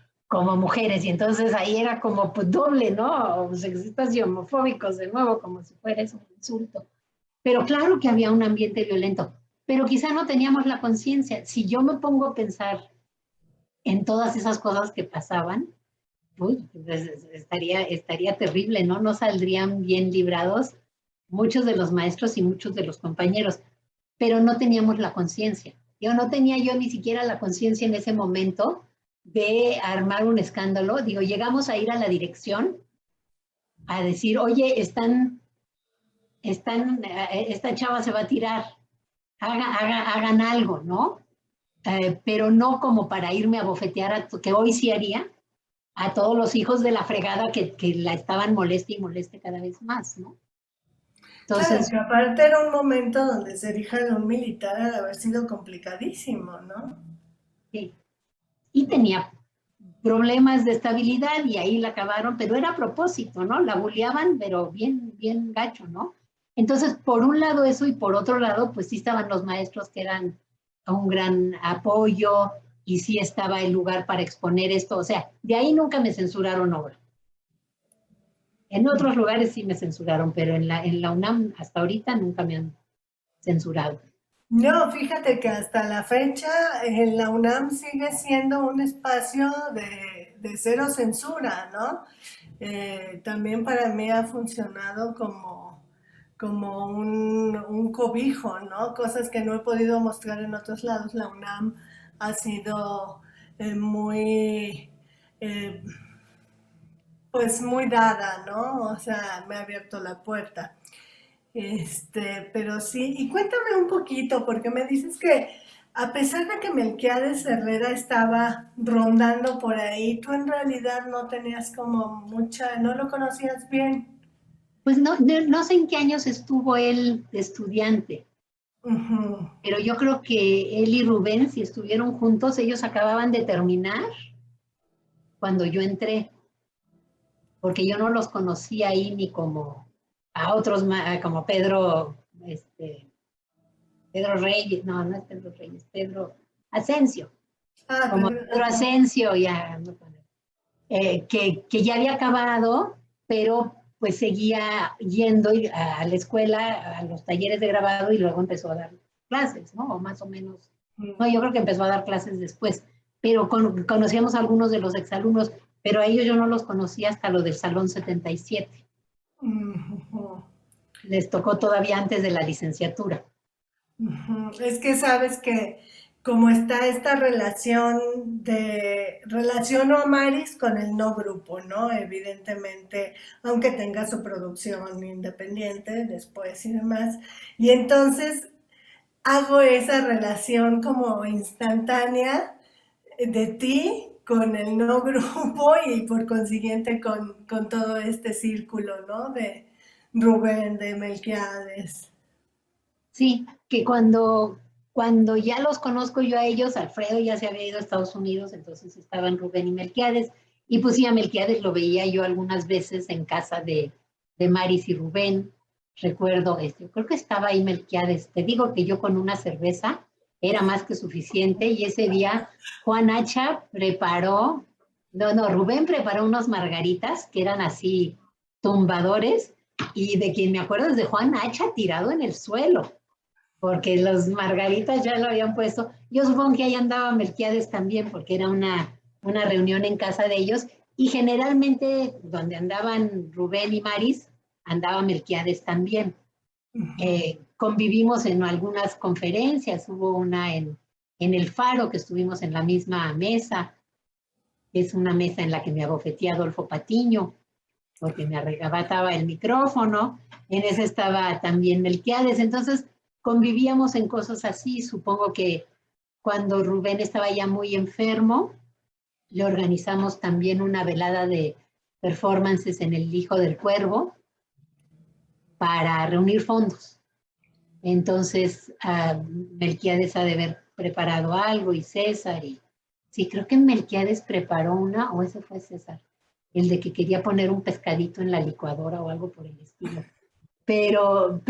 mujeres y entonces ahí era como pues, doble, ¿no? Sexistas y homofóbicos de nuevo, como si fuera eso un insulto. Pero claro que había un ambiente violento, pero quizá no teníamos la conciencia. Si yo me pongo a pensar en todas esas cosas que pasaban, uy, pues estaría terrible, ¿no? No saldrían bien librados muchos de los maestros y muchos de los compañeros, pero no teníamos la conciencia. Yo no tenía yo ni siquiera la conciencia en ese momento de armar un escándalo. Digo, llegamos a ir a la dirección a decir, oye, esta chava se va a tirar, hagan algo, ¿no? Pero no como para irme a bofetear, que hoy sí haría, a todos los hijos de la fregada que la estaban moleste y moleste cada vez más, ¿no? Claro, Entonces, que aparte era un momento donde ser hija de un militar ha de haber sido complicadísimo, ¿no? sí. Y tenía problemas de estabilidad y ahí la acabaron, pero era a propósito, ¿no? La bulleaban, pero bien, bien gacho, ¿no? Entonces, por un lado eso y por otro lado, pues sí estaban los maestros que eran un gran apoyo y sí estaba el lugar para exponer esto. O sea, de ahí nunca me censuraron obra. En otros lugares sí me censuraron, pero en la UNAM hasta ahorita nunca me han censurado. No, fíjate que hasta la fecha en la UNAM sigue siendo un espacio de cero censura, ¿no? También para mí ha funcionado como un cobijo, ¿no? Cosas que no he podido mostrar en otros lados. La UNAM ha sido muy, eh, pues muy dada, ¿no? O sea, me ha abierto la puerta. Pero sí, y cuéntame un poquito, porque me dices que a pesar de que Melquiades Herrera estaba rondando por ahí, tú en realidad no tenías como mucha, no lo conocías bien. Pues no sé en qué años estuvo él de estudiante, Ujú. pero yo creo que él y Rubén, si estuvieron juntos, ellos acababan de terminar cuando yo entré, porque yo no los conocía ahí ni como a otros, como Pedro Reyes, no, no es Pedro Reyes, Pedro Asensio, Ah, como pero, Pedro Asensio, ya, que ya había acabado, pero pues seguía yendo a la escuela, a los talleres de grabado y luego empezó a dar clases, ¿no? O más o menos. No, yo creo que empezó a dar clases después, pero conocíamos a algunos de los exalumnos, pero a ellos yo no los conocía hasta lo del Salón 77. ujú, Les tocó todavía antes de la licenciatura. ujú. Es que sabes que como está esta relación Amaris con el no grupo, ¿no? Evidentemente, aunque tenga su producción independiente después y demás. Y entonces hago esa relación como instantánea de ti con el no grupo y por consiguiente con todo este círculo, ¿no? De Rubén, de Melquiades. Sí, que cuando ya los conozco yo a ellos, Alfredo ya se había ido a Estados Unidos, entonces estaban Rubén y Melquiades, y pues sí, a Melquiades lo veía yo algunas veces en casa de Maris y Rubén. Recuerdo, creo que estaba ahí Melquiades, te digo que yo con una cerveza era más que suficiente, y ese día Juan Hacha preparó, no, Rubén preparó unos margaritas que eran así tumbadores, y de quien me acuerdo es de Juan Hacha tirado en el suelo, porque los margaritas ya lo habían puesto. Yo supongo que ahí andaba Melquiades también, porque era una reunión en casa de ellos, y generalmente donde andaban Rubén y Maris, andaba Melquiades también. Convivimos en algunas conferencias, hubo una en el Faro, que estuvimos en la misma mesa, es una mesa en la que me abofetía Adolfo Patiño, porque me arrebataba el micrófono, en ese estaba también Melquiades, entonces convivíamos en cosas así. Supongo que cuando Rubén estaba ya muy enfermo, le organizamos también una velada de performances en el Hijo del Cuervo para reunir fondos. Entonces, Melquiades ha de haber preparado algo, y César, y sí, creo que Melquiades preparó una, o ese fue César, el de que quería poner un pescadito en la licuadora o algo por el estilo. Pero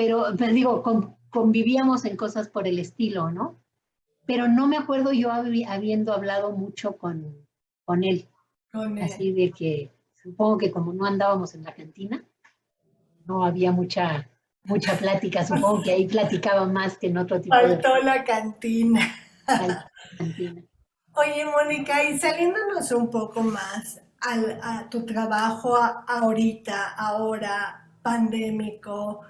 digo, convivíamos en cosas por el estilo, ¿no? Pero no me acuerdo yo habiendo hablado mucho con él. Así de que, supongo que como no andábamos en la cantina, no había mucha plática. Supongo que ahí platicaba más que en otro tipo de... Faltó la cantina. cantina. Oye, Mónica, y saliéndonos un poco más a tu trabajo ahorita, ahora, pandémico,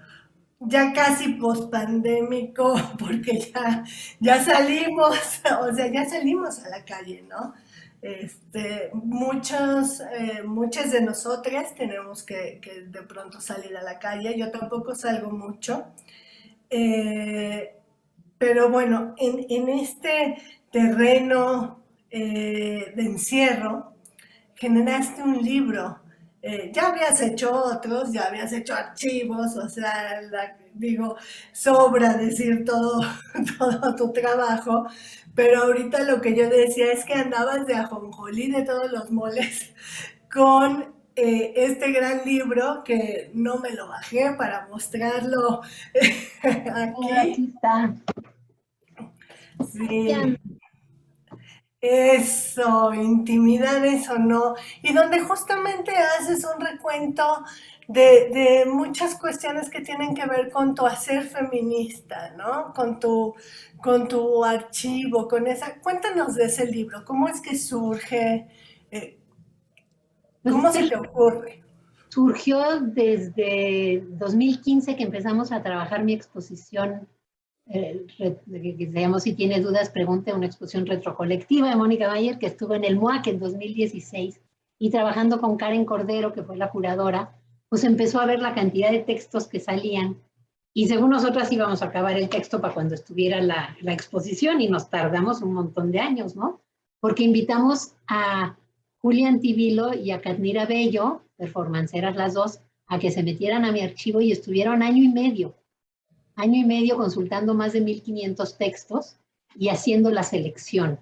ya casi pospandémico, porque ya salimos, o sea, ya salimos a la calle, ¿no? Muchas de nosotras tenemos que de pronto salir a la calle. Yo tampoco salgo mucho. Pero bueno, en este terreno de encierro, generaste un libro. Ya habías hecho otros, ya habías hecho archivos, o sea, digo, sobra decir todo, todo tu trabajo, pero ahorita lo que yo decía es que andabas de ajonjolí de todos los moles con este gran libro que no me lo bajé para mostrarlo Aquí aquí. está. Sí. Eso, intimidades o no, y donde justamente haces un recuento de muchas cuestiones que tienen que ver con tu hacer feminista, ¿no? Con tu archivo, con esa... Cuéntanos de ese libro, ¿cómo es que surge? Eh, Pues ¿Cómo se te ocurre? surgió desde 2015 que empezamos a trabajar mi exposición, que se llamó Si tiene dudas, pregunte, una exposición retrocolectiva de Mónica Mayer, que estuvo en el MUAC en 2016, y trabajando con Karen Cordero, que fue la curadora, pues empezó a ver la cantidad de textos que salían, y según nosotras íbamos a acabar el texto para cuando estuviera la exposición, y nos tardamos un montón de años, ¿no? Porque invitamos a Julián Tibilo y a Cadnira Bello, performanceras las dos, a que se metieran a mi archivo, y estuvieron año y medio consultando más de 1500 textos y haciendo la selección.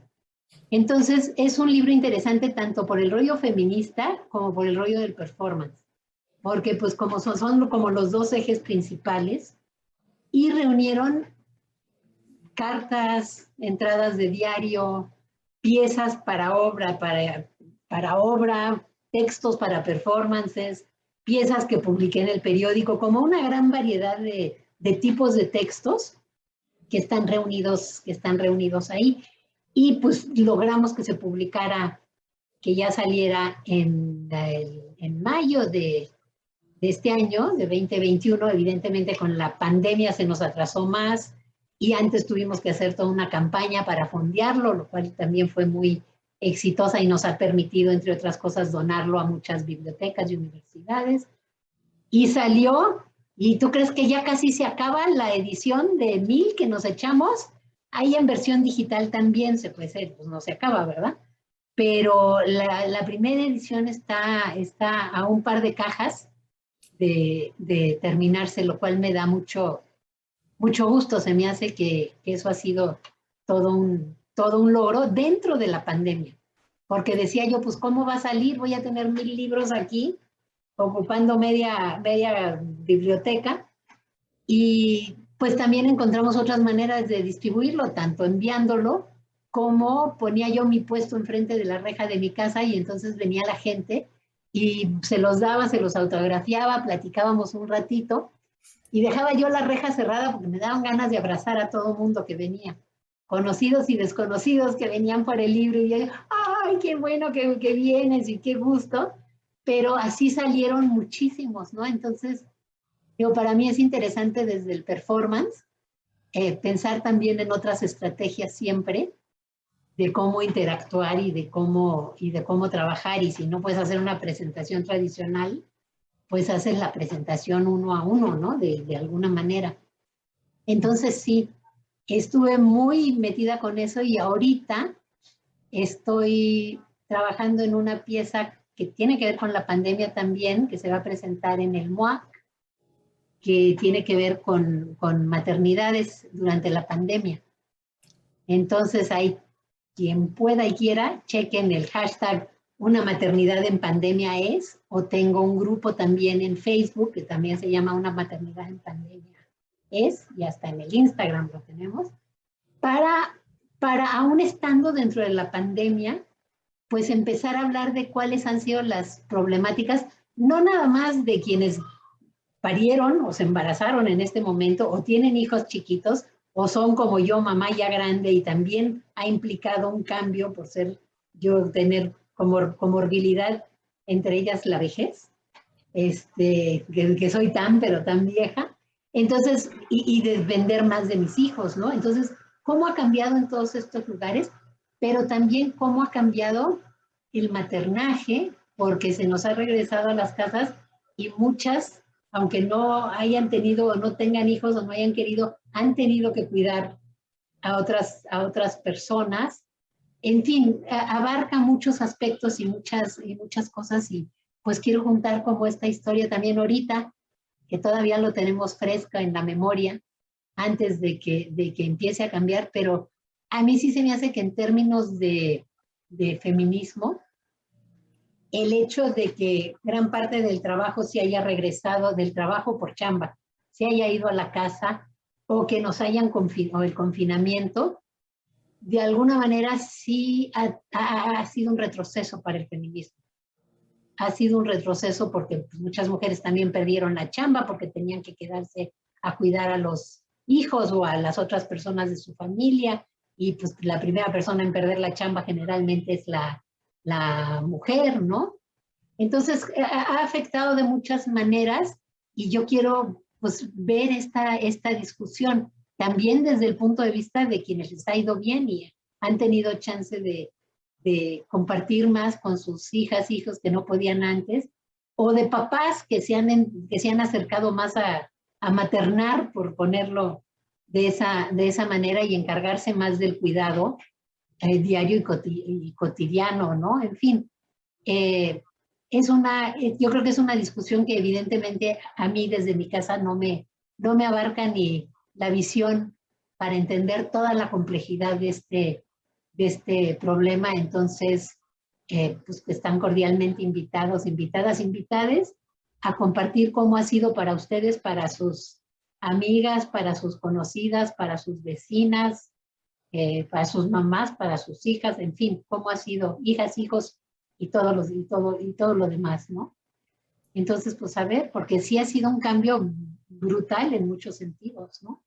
Entonces, es un libro interesante tanto por el rollo feminista como por el rollo del performance, porque pues como son como los dos ejes principales, y reunieron cartas, entradas de diario, piezas para obra, textos para performances, piezas que publiqué en el periódico, como una gran variedad de tipos de textos que están reunidos ahí. Y pues logramos que se publicara, que ya saliera en mayo de este año, de 2021. Evidentemente con la pandemia se nos atrasó más, y antes tuvimos que hacer toda una campaña para fondearlo, lo cual también fue muy exitosa y nos ha permitido, entre otras cosas, donarlo a muchas bibliotecas y universidades. Y salió, y tú crees que ya casi se acaba la edición de 1000 que nos echamos. Ahí en versión digital también se puede ser, pues no se acaba, ¿verdad? Pero la primera edición está a un par de cajas de terminarse, lo cual me da mucho mucho gusto, se me hace que eso ha sido todo un logro dentro de la pandemia. Porque decía yo, pues, ¿cómo va a salir? Voy a tener 1000 libros aquí, ocupando media biblioteca. Y pues también encontramos otras maneras de distribuirlo, tanto enviándolo como ponía yo mi puesto enfrente de la reja de mi casa y entonces venía la gente y se los daba, se los autografiaba, platicábamos un ratito y dejaba yo la reja cerrada porque me daban ganas de abrazar a todo mundo que venía, conocidos y desconocidos que venían por el libro y yo, ¡ay, qué bueno que vienes y qué gusto! Pero así salieron muchísimos, ¿no? Entonces, digo, para mí es interesante desde el performance, pensar también en otras estrategias siempre de cómo interactuar y de cómo trabajar. Y si no puedes hacer una presentación tradicional, pues haces la presentación uno a uno, ¿no? De alguna manera. Entonces sí, estuve muy metida con eso y ahorita estoy trabajando en una pieza que tiene que ver con la pandemia también, que se va a presentar en el MOAC, que tiene que ver con maternidades durante la pandemia. Entonces, hay quien pueda y quiera, chequen el hashtag Una maternidad en pandemia es, o tengo un grupo también en Facebook que también se llama Una maternidad en pandemia es, y hasta en el Instagram lo tenemos, para aún estando dentro de la pandemia, pues empezar a hablar de cuáles han sido las problemáticas, no nada más de quienes parieron o se embarazaron en este momento o tienen hijos chiquitos o son como yo, mamá ya grande y también ha implicado un cambio por ser yo tener comorbilidad, entre ellas la vejez, que soy pero tan vieja. Entonces, y de vender más de mis hijos, ¿no? Entonces, ¿cómo ha cambiado en todos estos lugares? Pero también cómo ha cambiado el maternaje, porque se nos ha regresado a las casas y muchas, aunque no hayan tenido o no tengan hijos o no hayan querido, han tenido que cuidar a otras personas. En fin, abarca muchos aspectos y muchas cosas y pues quiero juntar como esta historia también ahorita, que todavía lo tenemos fresca en la memoria, antes de que empiece a cambiar, pero a mí sí se me hace que en términos de feminismo, el hecho de que gran parte del trabajo se haya regresado, del trabajo por chamba, se haya ido a la casa o que nos hayan o el confinamiento, de alguna manera sí ha sido un retroceso para el feminismo. Ha sido un retroceso porque pues, muchas mujeres también perdieron la chamba porque tenían que quedarse a cuidar a los hijos o a las otras personas de su familia y pues la primera persona en perder la chamba generalmente es la mujer, ¿no? Entonces ha afectado de muchas maneras y yo quiero pues ver esta discusión también desde el punto de vista de quienes les ha ido bien y han tenido chance de compartir más con sus hijas, hijos que no podían antes, o de papás que que se han acercado más a maternar, por ponerlo de esa manera, y encargarse más del cuidado diario y cotidiano, ¿no? En fin, yo creo que es una discusión que evidentemente a mí desde mi casa no me abarca ni la visión para entender toda la complejidad de este problema. Entonces, pues están cordialmente invitados, invitadas, invitades a compartir cómo ha sido para ustedes, para sus amigas, para sus conocidas, para sus vecinas, para sus mamás, para sus hijas, en fin, cómo ha sido, hijas, hijos y todo lo demás, ¿no? Entonces, pues a ver, porque sí ha sido un cambio brutal en muchos sentidos, ¿no?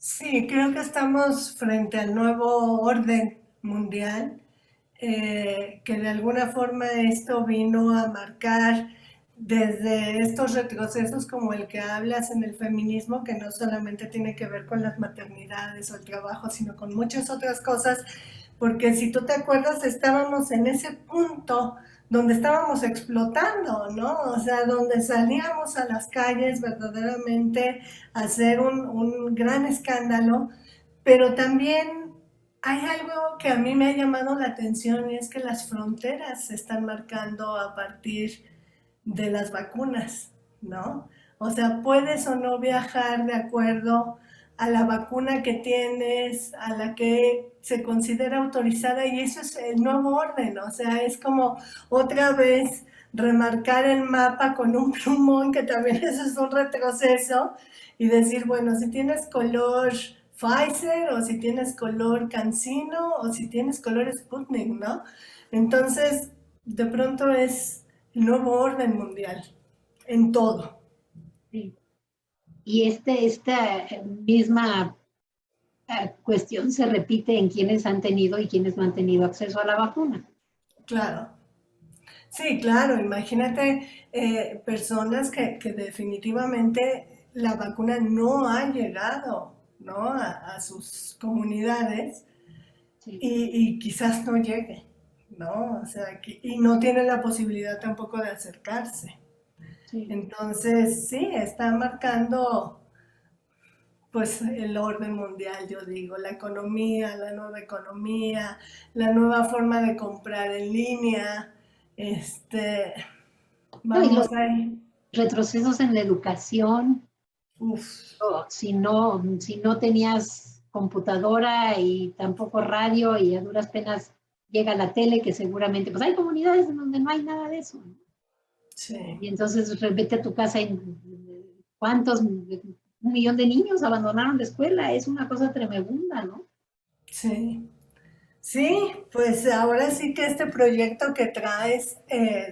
Sí, creo que estamos frente al nuevo orden mundial, que de alguna forma esto vino a marcar desde estos retrocesos como el que hablas en el feminismo, que no solamente tiene que ver con las maternidades o el trabajo, sino con muchas otras cosas, porque si tú te acuerdas, estábamos en ese punto donde estábamos explotando, ¿no? O sea, donde salíamos a las calles verdaderamente a hacer un gran escándalo, pero también hay algo que a mí me ha llamado la atención y es que las fronteras se están marcando a partir de las vacunas, ¿no? O sea, puedes o no viajar de acuerdo a la vacuna que tienes, a la que se considera autorizada, y eso es el nuevo orden, o sea, es como otra vez remarcar el mapa con un plumón, que también eso es un retroceso, y decir, bueno, si tienes color Pfizer, o si tienes color CanSino, o si tienes color Sputnik, ¿no? Entonces, de pronto es el nuevo orden mundial, en todo. Sí. Y esta misma cuestión se repite en quienes han tenido y quienes no han tenido acceso a la vacuna. Claro. Sí, claro, imagínate personas que definitivamente la vacuna no ha llegado, ¿no? A sus comunidades Sí, y quizás no llegue, ¿no? O sea, y no tienen la posibilidad tampoco de acercarse. sí. Entonces, sí, está marcando pues el orden mundial, yo digo, la economía, la nueva forma de comprar en línea, este, No, y los vamos ahí. retrocesos en la educación, Uf, o si no tenías computadora y tampoco radio y a duras penas llega la tele, que seguramente, pues hay comunidades en donde no hay nada de eso, ¿no? sí, Y entonces vete a tu casa y ¿cuántos? 1 millón de niños abandonaron la escuela, es una cosa tremenda, ¿no? sí. Sí, pues ahora sí que este proyecto que traes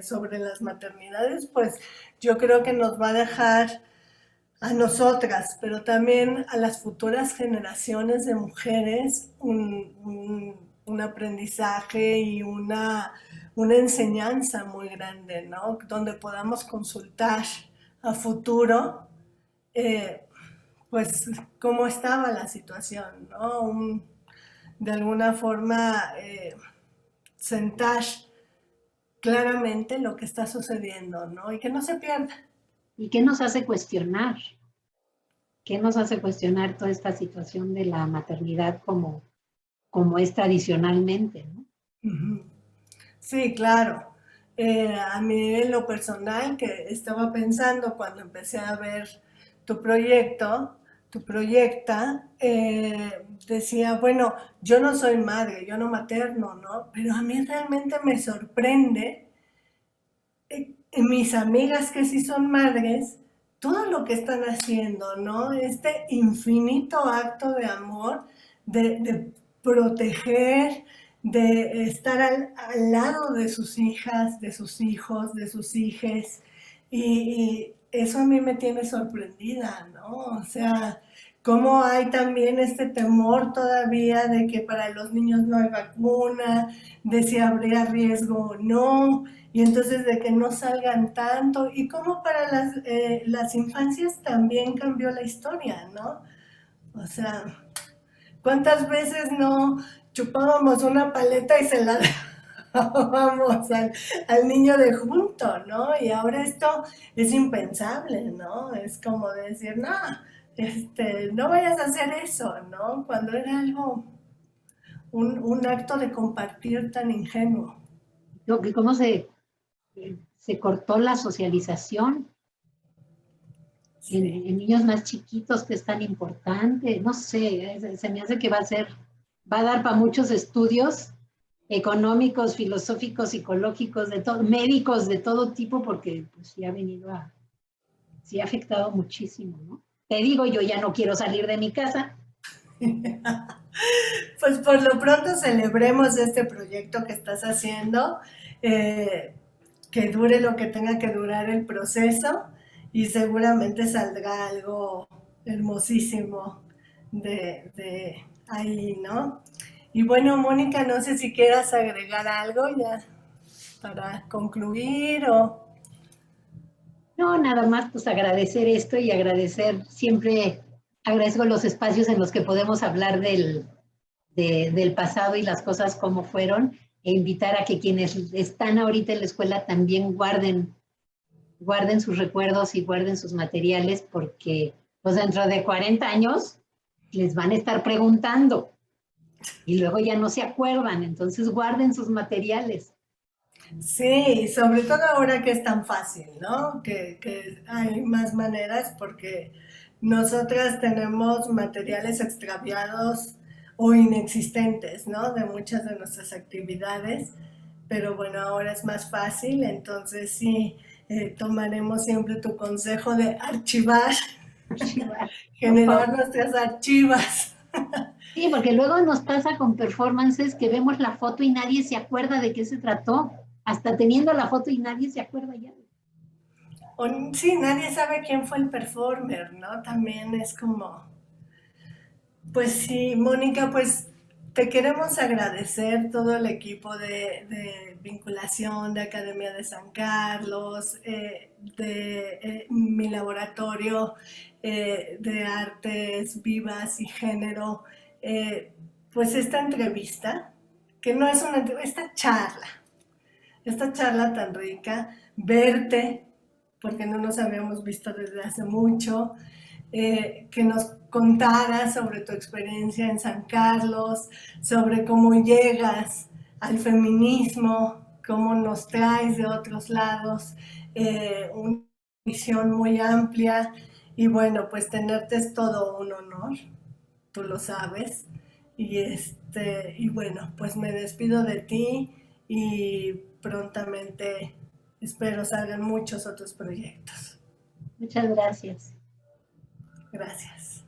sobre las maternidades, pues yo creo que nos va a dejar a nosotras, pero también a las futuras generaciones de mujeres un aprendizaje y una enseñanza muy grande, ¿no? Donde podamos consultar a futuro, eh, pues, cómo estaba la situación, ¿no? De alguna forma, sentar claramente lo que está sucediendo, ¿no? Y que no se pierda. ¿Y qué nos hace cuestionar? ¿Qué nos hace cuestionar toda esta situación de la maternidad como es tradicionalmente, ¿no? Ujú. Sí, claro. A mí en lo personal, que estaba pensando cuando empecé a ver tu proyecto, tu proyecta, decía, bueno, yo no soy madre, yo no materno, ¿no? Pero a mí realmente me sorprende mis amigas que sí son madres, todo lo que están haciendo, ¿no? Este infinito acto de amor, de proteger, de estar al lado de sus hijas, de sus hijos, de sus hijes. Y eso a mí me tiene sorprendida, ¿no? O sea, cómo hay también este temor todavía de que para los niños no hay vacuna, de si habría riesgo o no, y entonces de que no salgan tanto, y cómo para las infancias también cambió la historia, ¿no? O sea, ¿cuántas veces no chupábamos una paleta y se la dábamos al niño de junto, ¿no? Y ahora esto es impensable, ¿no? Es como decir, no, no vayas a hacer eso, ¿no? Cuando era algo, un acto de compartir tan ingenuo. ¿Cómo se cortó la socialización Sí. en niños más chiquitos, que es tan importante? No sé, se me hace que va a dar para muchos estudios económicos, filosóficos, psicológicos, de todo, médicos de todo tipo, porque pues, sí ha afectado muchísimo, ¿no? Te digo, yo ya no quiero salir de mi casa. Pues por lo pronto celebremos este proyecto que estás haciendo, eh, que dure lo que tenga que durar el proceso, y seguramente saldrá algo hermosísimo de ahí, ¿no? Y bueno, Mónica, no sé si quieras agregar algo ya para concluir o... No, nada más pues agradecer esto y agradecer, siempre agradezco los espacios en los que podemos hablar del pasado y las cosas como fueron, e invitar a que quienes están ahorita en la escuela también guarden sus recuerdos y guarden sus materiales, porque pues dentro de 40 años les van a estar preguntando y luego ya no se acuerdan, entonces guarden sus materiales. Sí, sobre todo ahora que es tan fácil, ¿no? Que hay más maneras porque nosotras tenemos materiales extraviados o inexistentes, ¿no? De muchas de nuestras actividades, pero bueno, ahora es más fácil, entonces sí, tomaremos siempre tu consejo de archivar, Archivar, por generar favor. nuestras archivas. Sí, porque luego nos pasa con performances que vemos la foto y nadie se acuerda de qué se trató, hasta teniendo la foto y nadie se acuerda ya. O, sí, nadie sabe quién fue el performer, ¿no? También es como, pues sí, Mónica, pues te queremos agradecer todo el equipo de vinculación de Academia de San Carlos, de mi laboratorio de artes vivas y género, pues esta entrevista, que no es una entrevista, esta charla tan rica, verte, porque no nos habíamos visto desde hace mucho, que nos contaras sobre tu experiencia en San Carlos, sobre cómo llegas al feminismo, cómo nos traes de otros lados, una visión muy amplia y bueno, pues tenerte es todo un honor, tú lo sabes. Y bueno, pues me despido de ti y prontamente espero salgan muchos otros proyectos. Muchas gracias. Gracias.